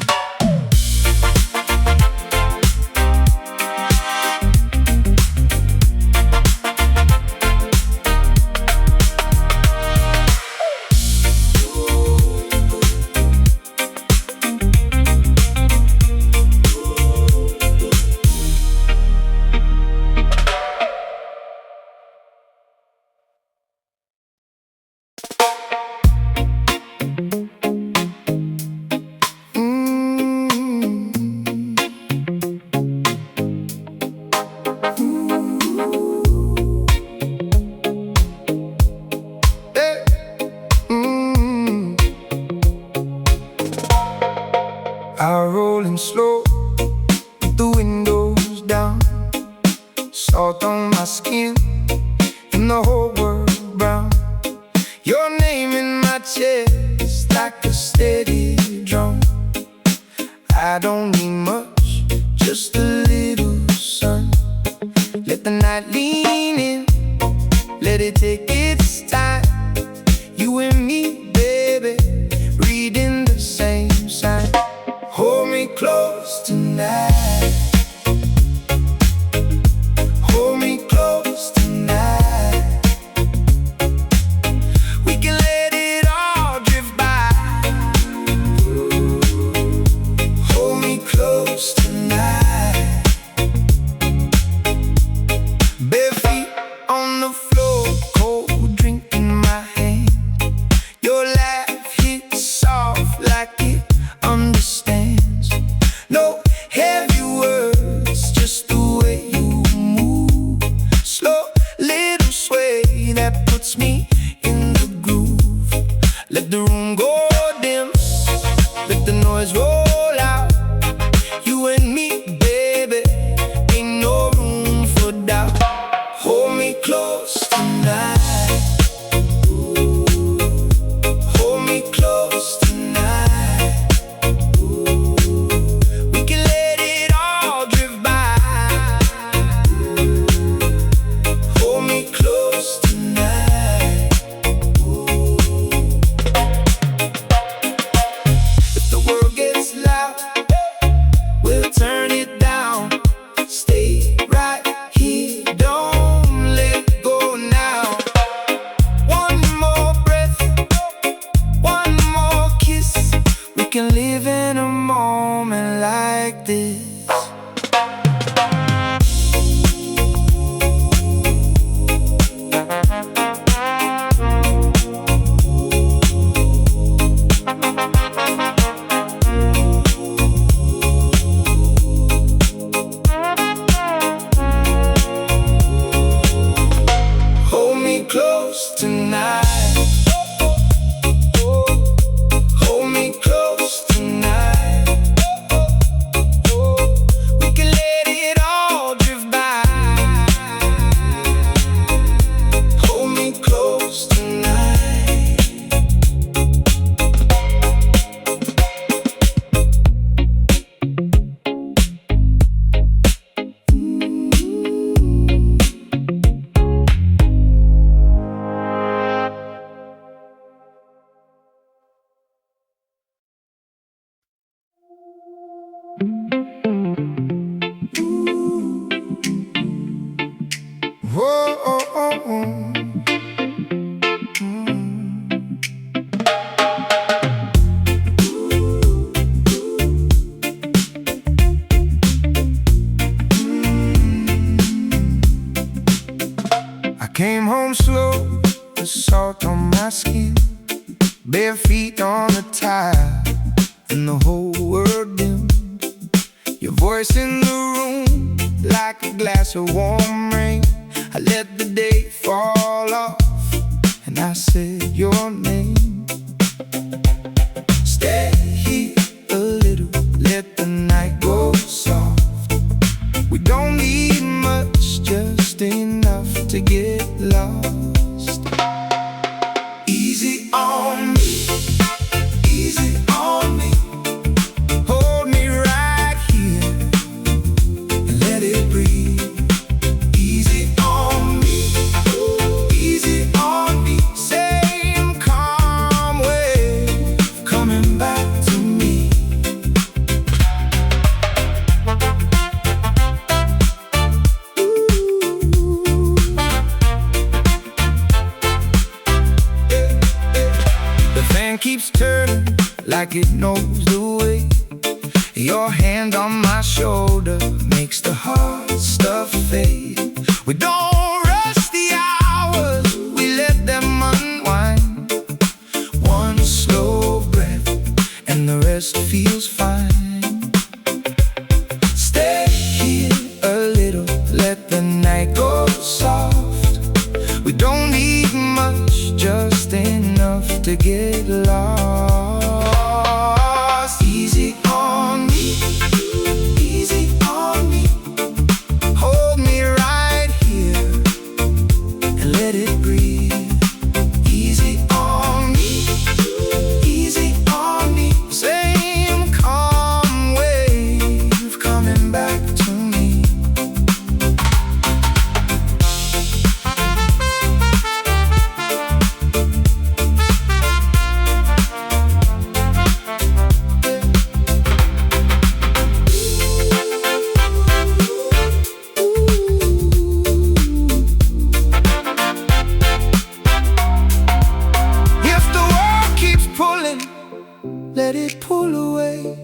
I'm rolling slow with the windows down. Salt on my skin and the whole world brown. Your name in my chest like a steady drum. I don't need much, just a little sun. Let the night lean in, let it take its time. You and me, baby, reading the same sign. skin, bare feet on the tile, and the whole world dimmed. Your voice in the room, like a glass of warm rain. I let the day fall off, and I said your name. Stay here a little, let the night go soft. We don't need much, just enough to get lost. Easy on me, easy on me. Hold me right here and let it breathe. Easy on me, easy on me. Same calm wave coming back to me. The fan keeps turning like it knows the way. Your hand on my shoulder makes the hard stuff fade. We don't rush the hours, we let them unwind. One slow breath and the rest feels fine. Stay here a little, let the night go soft. We don't need much, just enough to get lost. Easy on me, easy on me. Hold me right here and let it breathe. Easy on me, easy on me. Same calm wave coming back to me. If the world keeps pulling, let it pull away.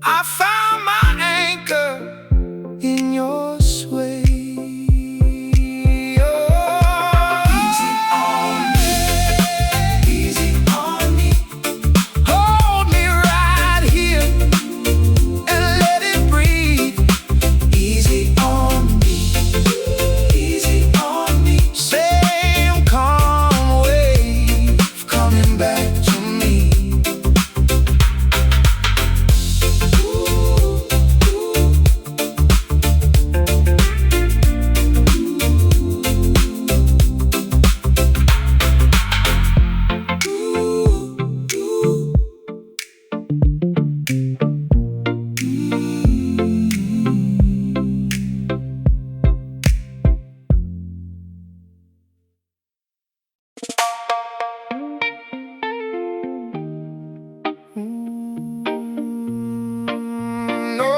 I found my anchor in your sway. Easy on me, easy on me. Hold me right here and let it breathe. Easy on me, easy on me. Same calm wave coming back to me. No.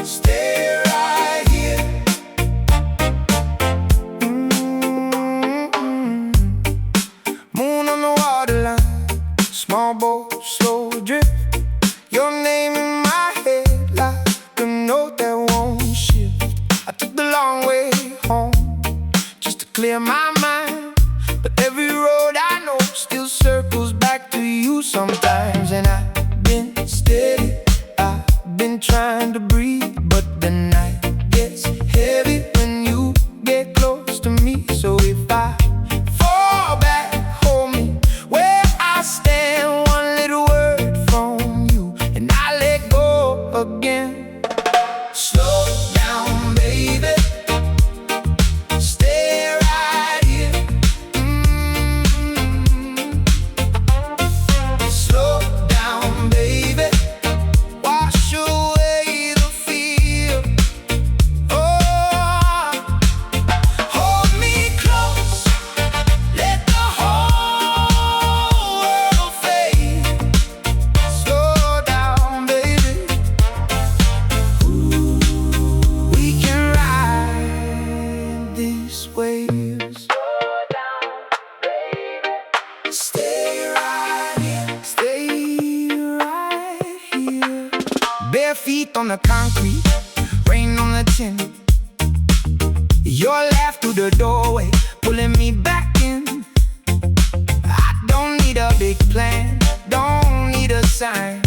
Stay right here. Moon on the waterline, small boat, slow drift. Your name in my head like a note that won't shift. I took the long way home just to clear my mind, but every road I know still circles back to you sometimes. And I've been steady, I've been trying to breathe, but the night gets heavy when you get close to me. So if I fall back, hold me where I stand. One little word from you and I let go again. Slow down, baby. Stay right here. Slow down, baby. Wash away the fear. Oh, hold me close. Let the whole world fade. Slow down, baby. We can ride these waves. Stay right here, stay right here. Bare feet on the concrete, rain on the tin. Your laugh through the doorway, pulling me back in. I don't need a big plan, don't need a sign.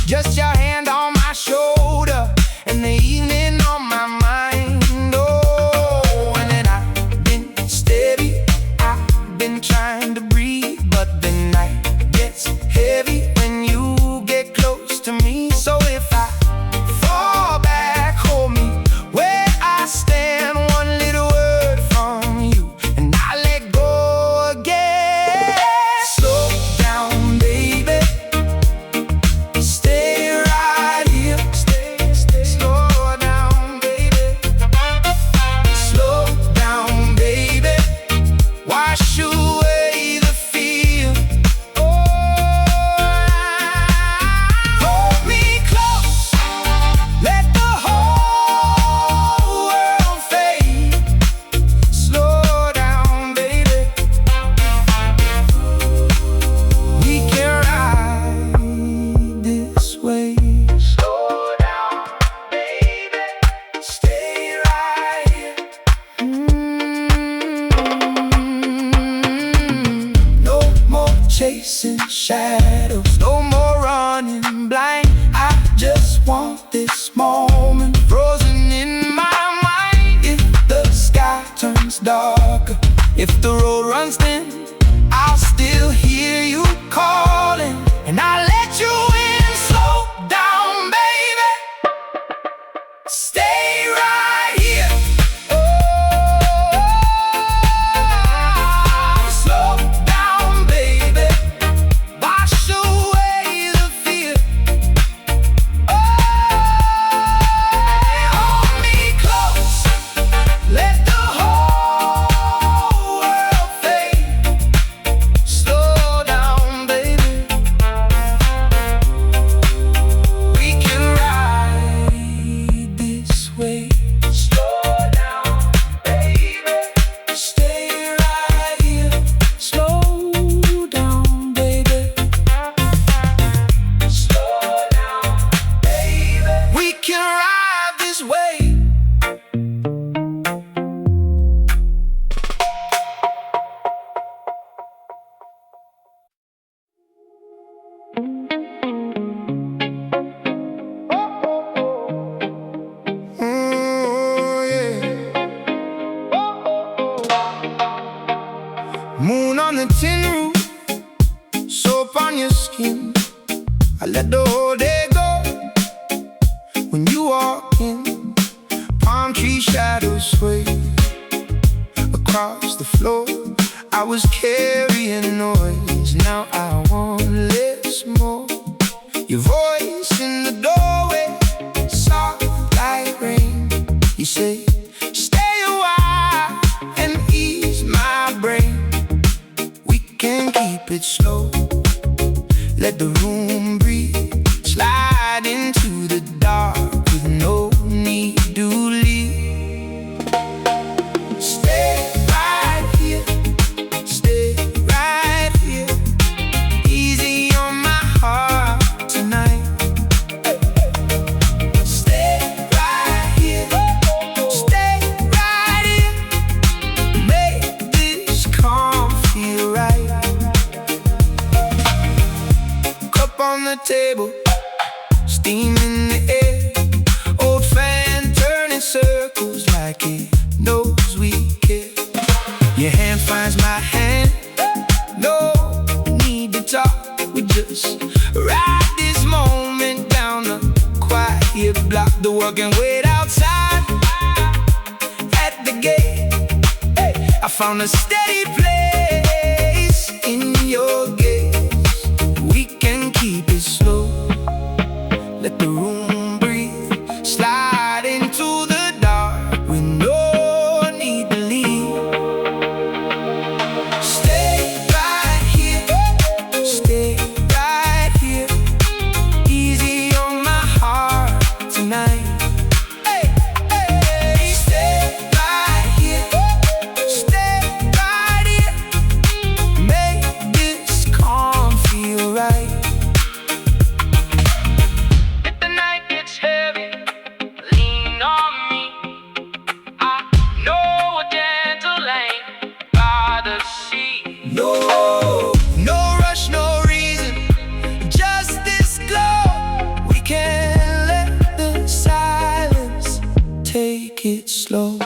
Just your hand on my shoulder and the evening on my mind. Oh, and then I've been steady, I've been trying to breathe, but the night gets heavy when you get close to me. So if I fall back, hold me where I stand. One little word from you and I let go again. Slow down, baby, stay right here. Slow down, baby, slow down, baby, wash away the fear. Oh, hold me close, let the whole world fade. Slow down, baby, we can ride this way. Slow down, baby, stay right here. No more chasing shadows, no more running blind. I just want this moment frozen in my mind. If the sky turns darker, if the road runs thin, I'll still hear you calling and I'll let you in. Slow down, baby, stay right here. Oh, slow down, baby, wash away the fear. Oh, hold me close, let the whole world fade. Slow down, baby, we can ride this way. Slow down, baby, stay right here. Slow down, baby, slow down, baby, we can ride this way. Oh, yeah. Moon on the tin roof, soap on your skin. I let the whole day go when you walk in. Palm tree shadows sway across the floor. I was carrying noise, now I want less more. Your voice in the doorway, soft like rain. You say, stay a while and ease my brain. We can keep it slow, let the room breathe. Slide into the dark with no need to leave. Stay right here, stay right here. Easy on my heart tonight. Stay right here, stay right here. Make this calm feel right. Cup on the table, steam in the air. Old fan turning circles like it knows we care. Your hand finds my hand, no need to talk. We just ride this moment down the quiet block. The work and wait outside at the gate. Hey, I found a steady place in your gaze. We can keep it slow, let the room breathe. Slide into the dark with no need to leave. Stay right here, stay right here. Easy on my heart tonight. Hey, hey, stay right here, stay right here. Make this take it slow.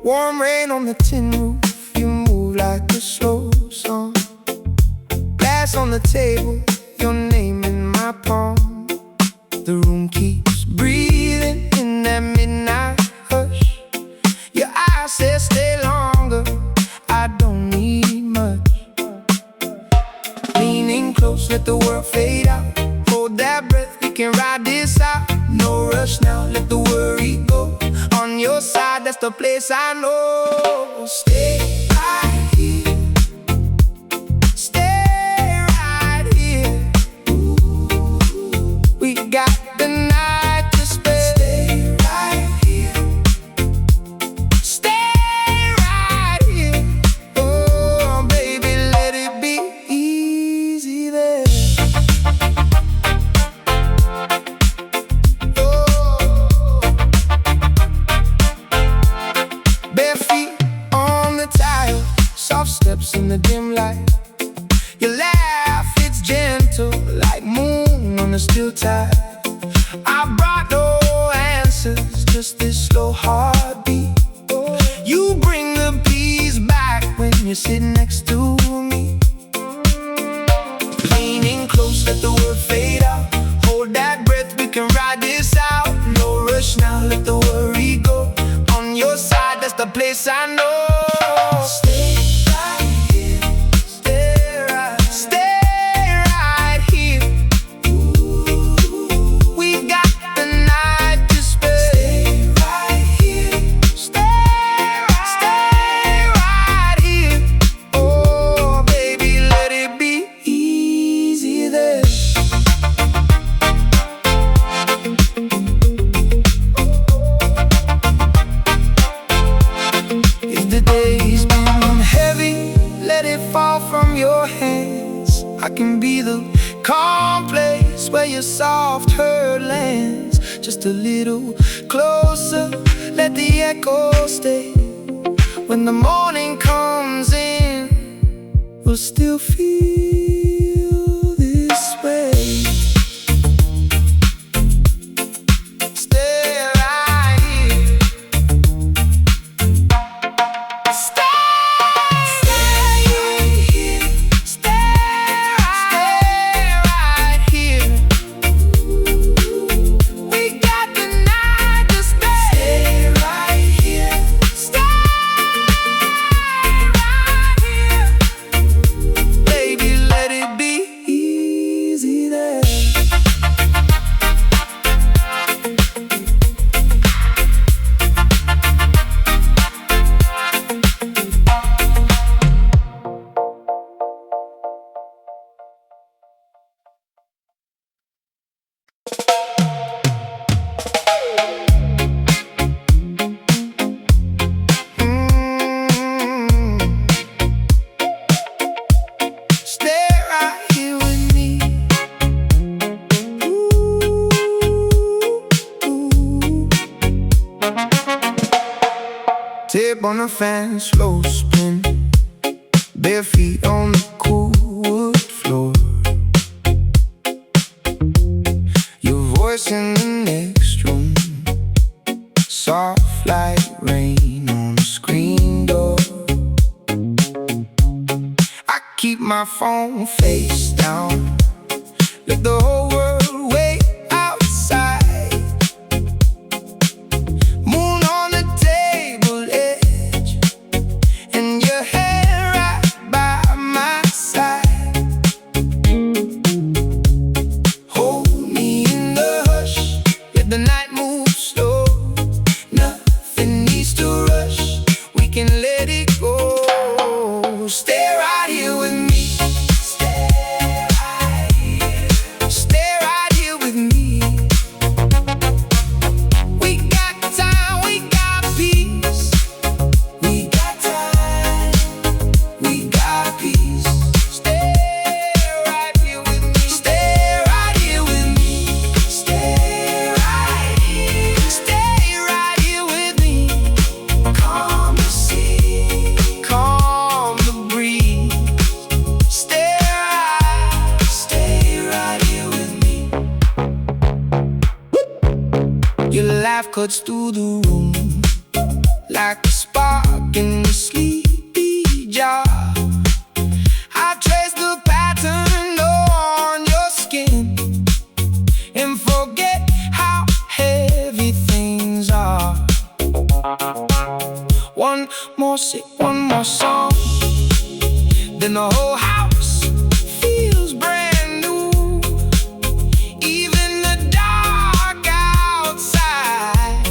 Warm rain on the tin roof, you move like a slow song. Glass on the table, your name in my palm. The room keeps breathing in that midnight hush. Your eyes say stay longer, I don't need much. Leaning close, let the world fade out. Hold that breath, we can ride this out. No rush now, let the worry go. On your side, that's the place I know. Stay right here. Stay right here. Ooh, we got the night to spare. Stay right here. Stay right here. Oh, baby, let it be easy there. Bare feet on the tile, soft steps in the dim light. Your laugh, it's gentle, like moon on a still tide. I brought no answers, just this slow heartbeat. You bring the peace back when you sit next to me. Leaning close, let the world fade out. Hold that breath, we can ride this out. No rush now, let the worry go. On your side, that's the place I know. Stay right here. Stay right here. Ooh, we got the night to spare. Stay right here. Stay right here. Oh, baby, let it be easy there. If the day's been heavy, let it fall from your hands. I can be the calm place where your soft hurt lands. Just a little closer, let the echo stay. When the morning comes in, we'll still feel this way. Stay right here. Tip on the fan, slow spin. Bare feet on the cool wood floor. Your voice in the next room, soft like rain on a screen door. I keep my phone face down, let the whole world laugh cuts through the room like a spark in the sleepy jar. I trace the pattern on your skin and forget how heavy things are. One more sip, one more song, then the whole house feels brand new. Even the dark outside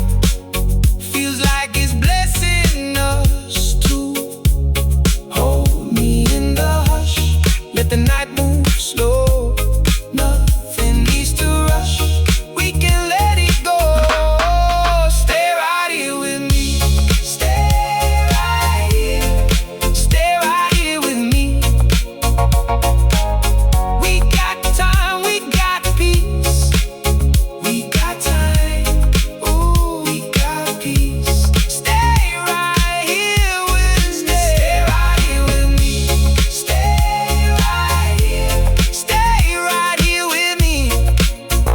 feels like it's blessing us too. Hold me in the hush, let the night move slow. Nothing needs to rush, we can let it go. Stay right here with me. Stay right here. Stay right here with me. We got time, we got peace. We got time, ooh, we got peace. Stay right here with me. Stay right here with me. Stay right here. Stay right here with me.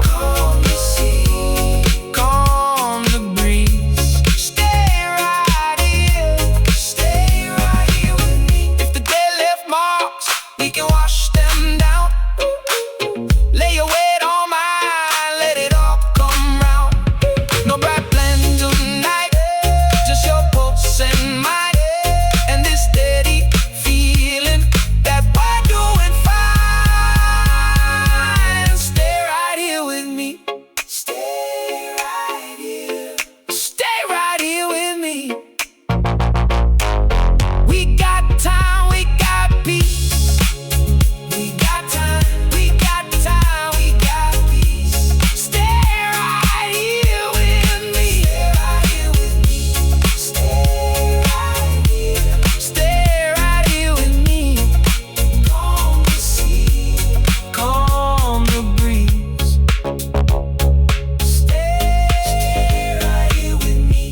Calm the sea, calm the breeze. Stay right here. Stay right here with me. If the day left marks, we can wash them down. Lay your weight on mine, let it all come round. No bright plan tonight, just your pulse and mine, and this steady feeling that we're doing fine. Stay right here with me. Stay right here. Stay right here with me. We got time, we got peace. We got time, we got time, we got peace. Stay right here with me. Stay right here with me. Stay right here. Stay right here with me. Calm the sea, calm the breeze. Stay right here with me.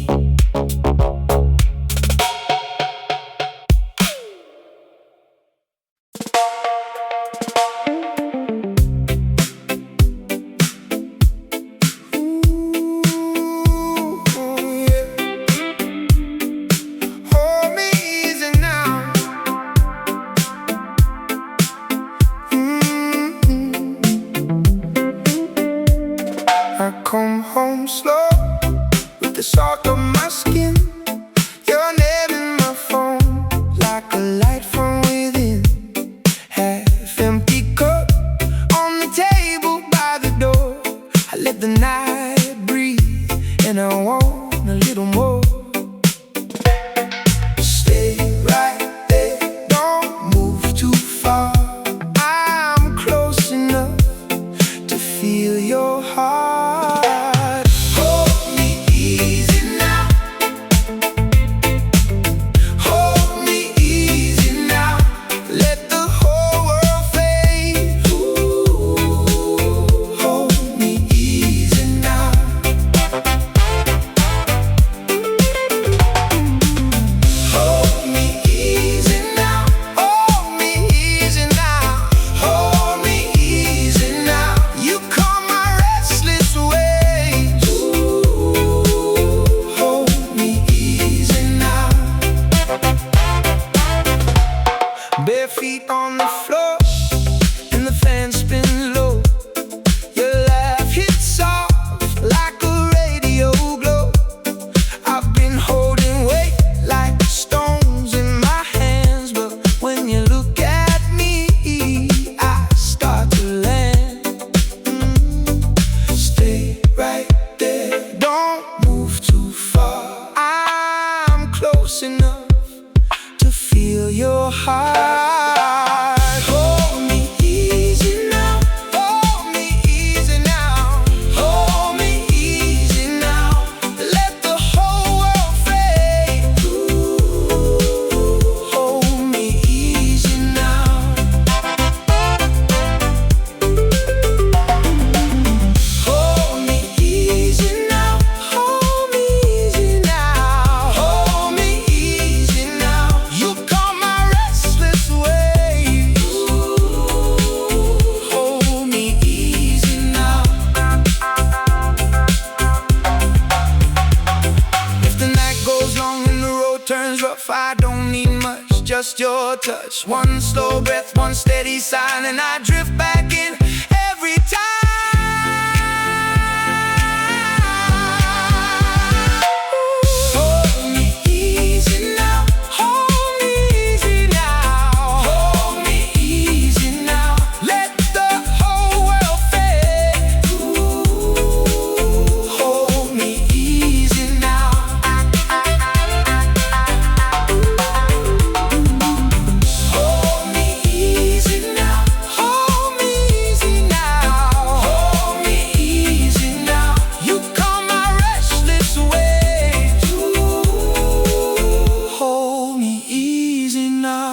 Hold me easy now. I come home slow with the salt on my skin. Your name in my phone, like a light from within. Half empty cup on the table by the door. I let the night breathe, and I want a little more. Stay right there, don't move too far. I'm close enough to feel your heart. Hold me easy now. Hold me easy now. Let the whole world fade. Ooh, hold me easy now. Hold me easy now. Hold me easy now. Hold me easy now. You calm my restless just your touch. One slow breath, one steady sign, and I drift back in every time. Hold me easy now, hold me easy now, hold me easy now. Let the whole world fade. Ooh, hold me easy now. Hold me easy now, hold me easy now, hold me easy now. You calm my restless waves. Ooh, hold me easy now.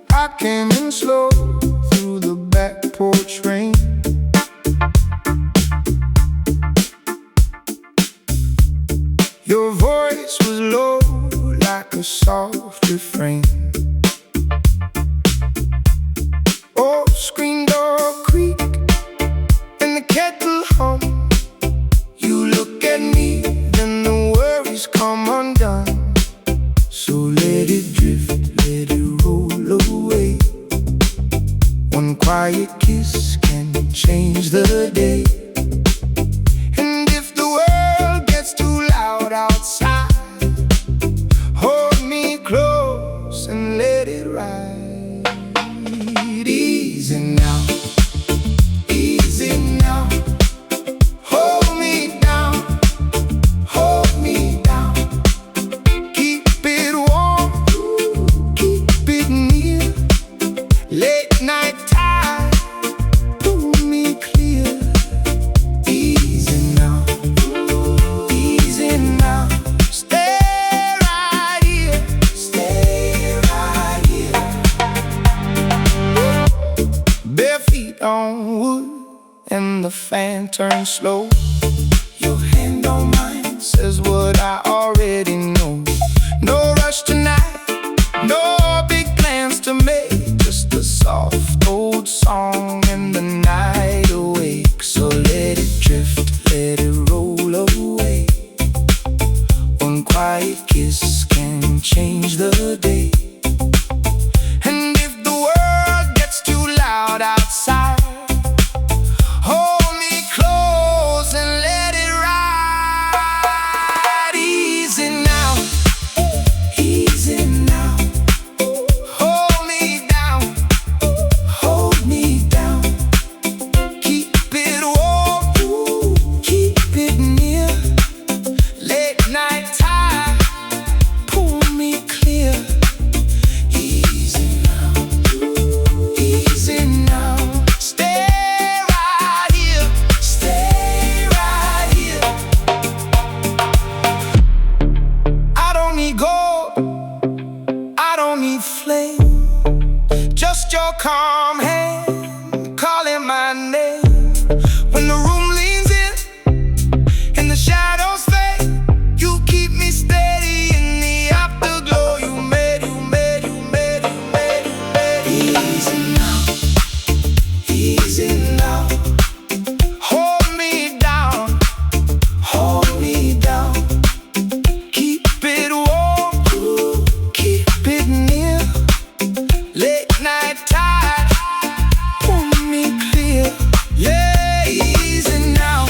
I came in slow through the back porch rain. Your voice was low like a soft refrain. Oh, screen door creak and the kettle hum. You look at me, then the worries come undone. So let it drift, let it roll away. One quiet kiss can change the day. And if the world gets too loud outside, hold me close and let it ride. Easy now, easy now. Hold me down, hold me down. Keep it warm, keep it near. Late night tide, pull me clear. Easy now, easy now. Stay right here, stay right here. Bare feet on wood and the fan turns slow. Your hand on mine says what I already know. No rush tonight, no big plans to make. Just a soft old song and the night awake. So let it drift, let it roll away. One quiet kiss can change the day. And if the world gets too loud outside, hold me close and let it ride. Easy now, easy now. Hold me down, hold me down. Keep it warm, keep it near. Late night tide, pull me clear. Easy now, easy now. Stay right here, stay right here. I don't need gold, I don't need flame. Just your calm hand calling my name. When the room leans in and the shadows fade, you keep me steady in the afterglow. You made, you made, you made, you made, you made. Easy now, easy now. Hold me down, hold me down. Keep it warm, keep it near. Late night tide, pull me clear. Yeah, easy now,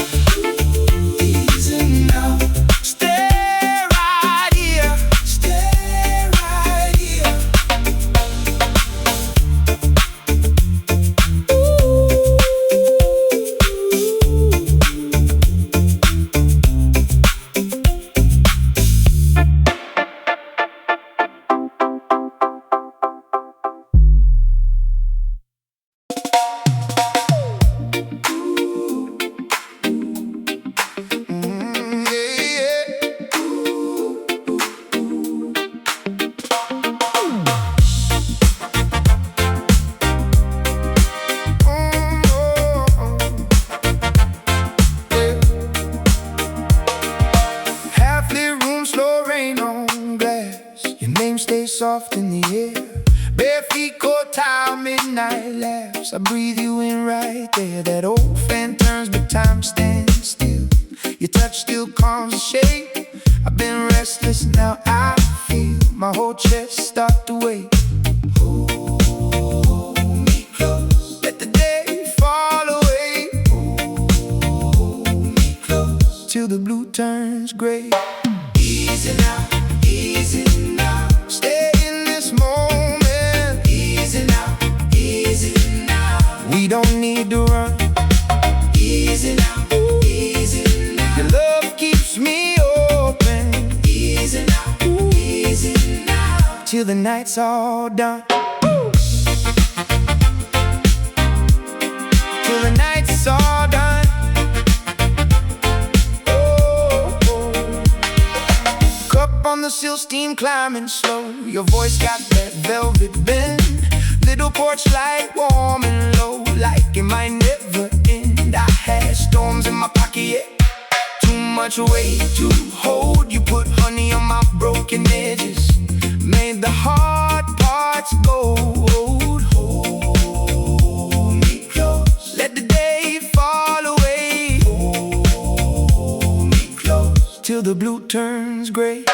easy now. Stay right here, stay right here. Ooh. night laughs, I breathe you in right there. That old fan turns, but time stands still. Your touch still calms the shake. I've been restless, now I feel my whole chest start to wake. Hold me close, let the day fall away. Hold me close, till the blue turns gray. Easy now, easy now. Stay in this moment. Easy now, easy now. We don't need to run. Easy now, easy now. Your love keeps me open. Easy now, easy now. Till the night's all done. Till the night's all done. On the sill, steam climbing slow. Your voice got that velvet bend. Little porch light, warm and low, like it might never end. I had storms in my pocket, yeah. Too much weight to hold. You put honey on my broken edges, made the hard parts gold. Hold me close, let the day fall away. Hold me close, till the blue turns gray.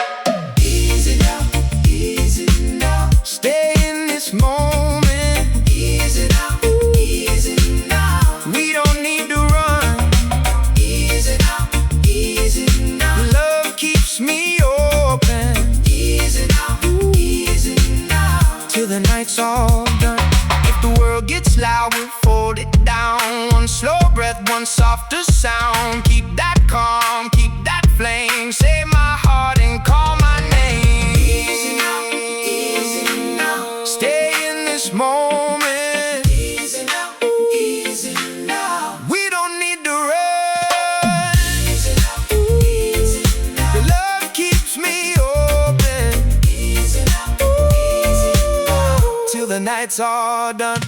Easy now, easy now. Stay in this moment. Easy now, easy now. We don't need to run. Easy now, easy now. Love keeps me open. Easy now, easy now. Till the night's all done. If the world gets loud, we'll fold it down. One slow breath, one softer sound. Keep that calm, keep that flame. Save my heart and call my name. Easy now, easy now. Stay in this moment. Easy now, easy now. We don't need to run. Easy now, easy now. Your love keeps me open. Easy now, easy now. Till the night's all done.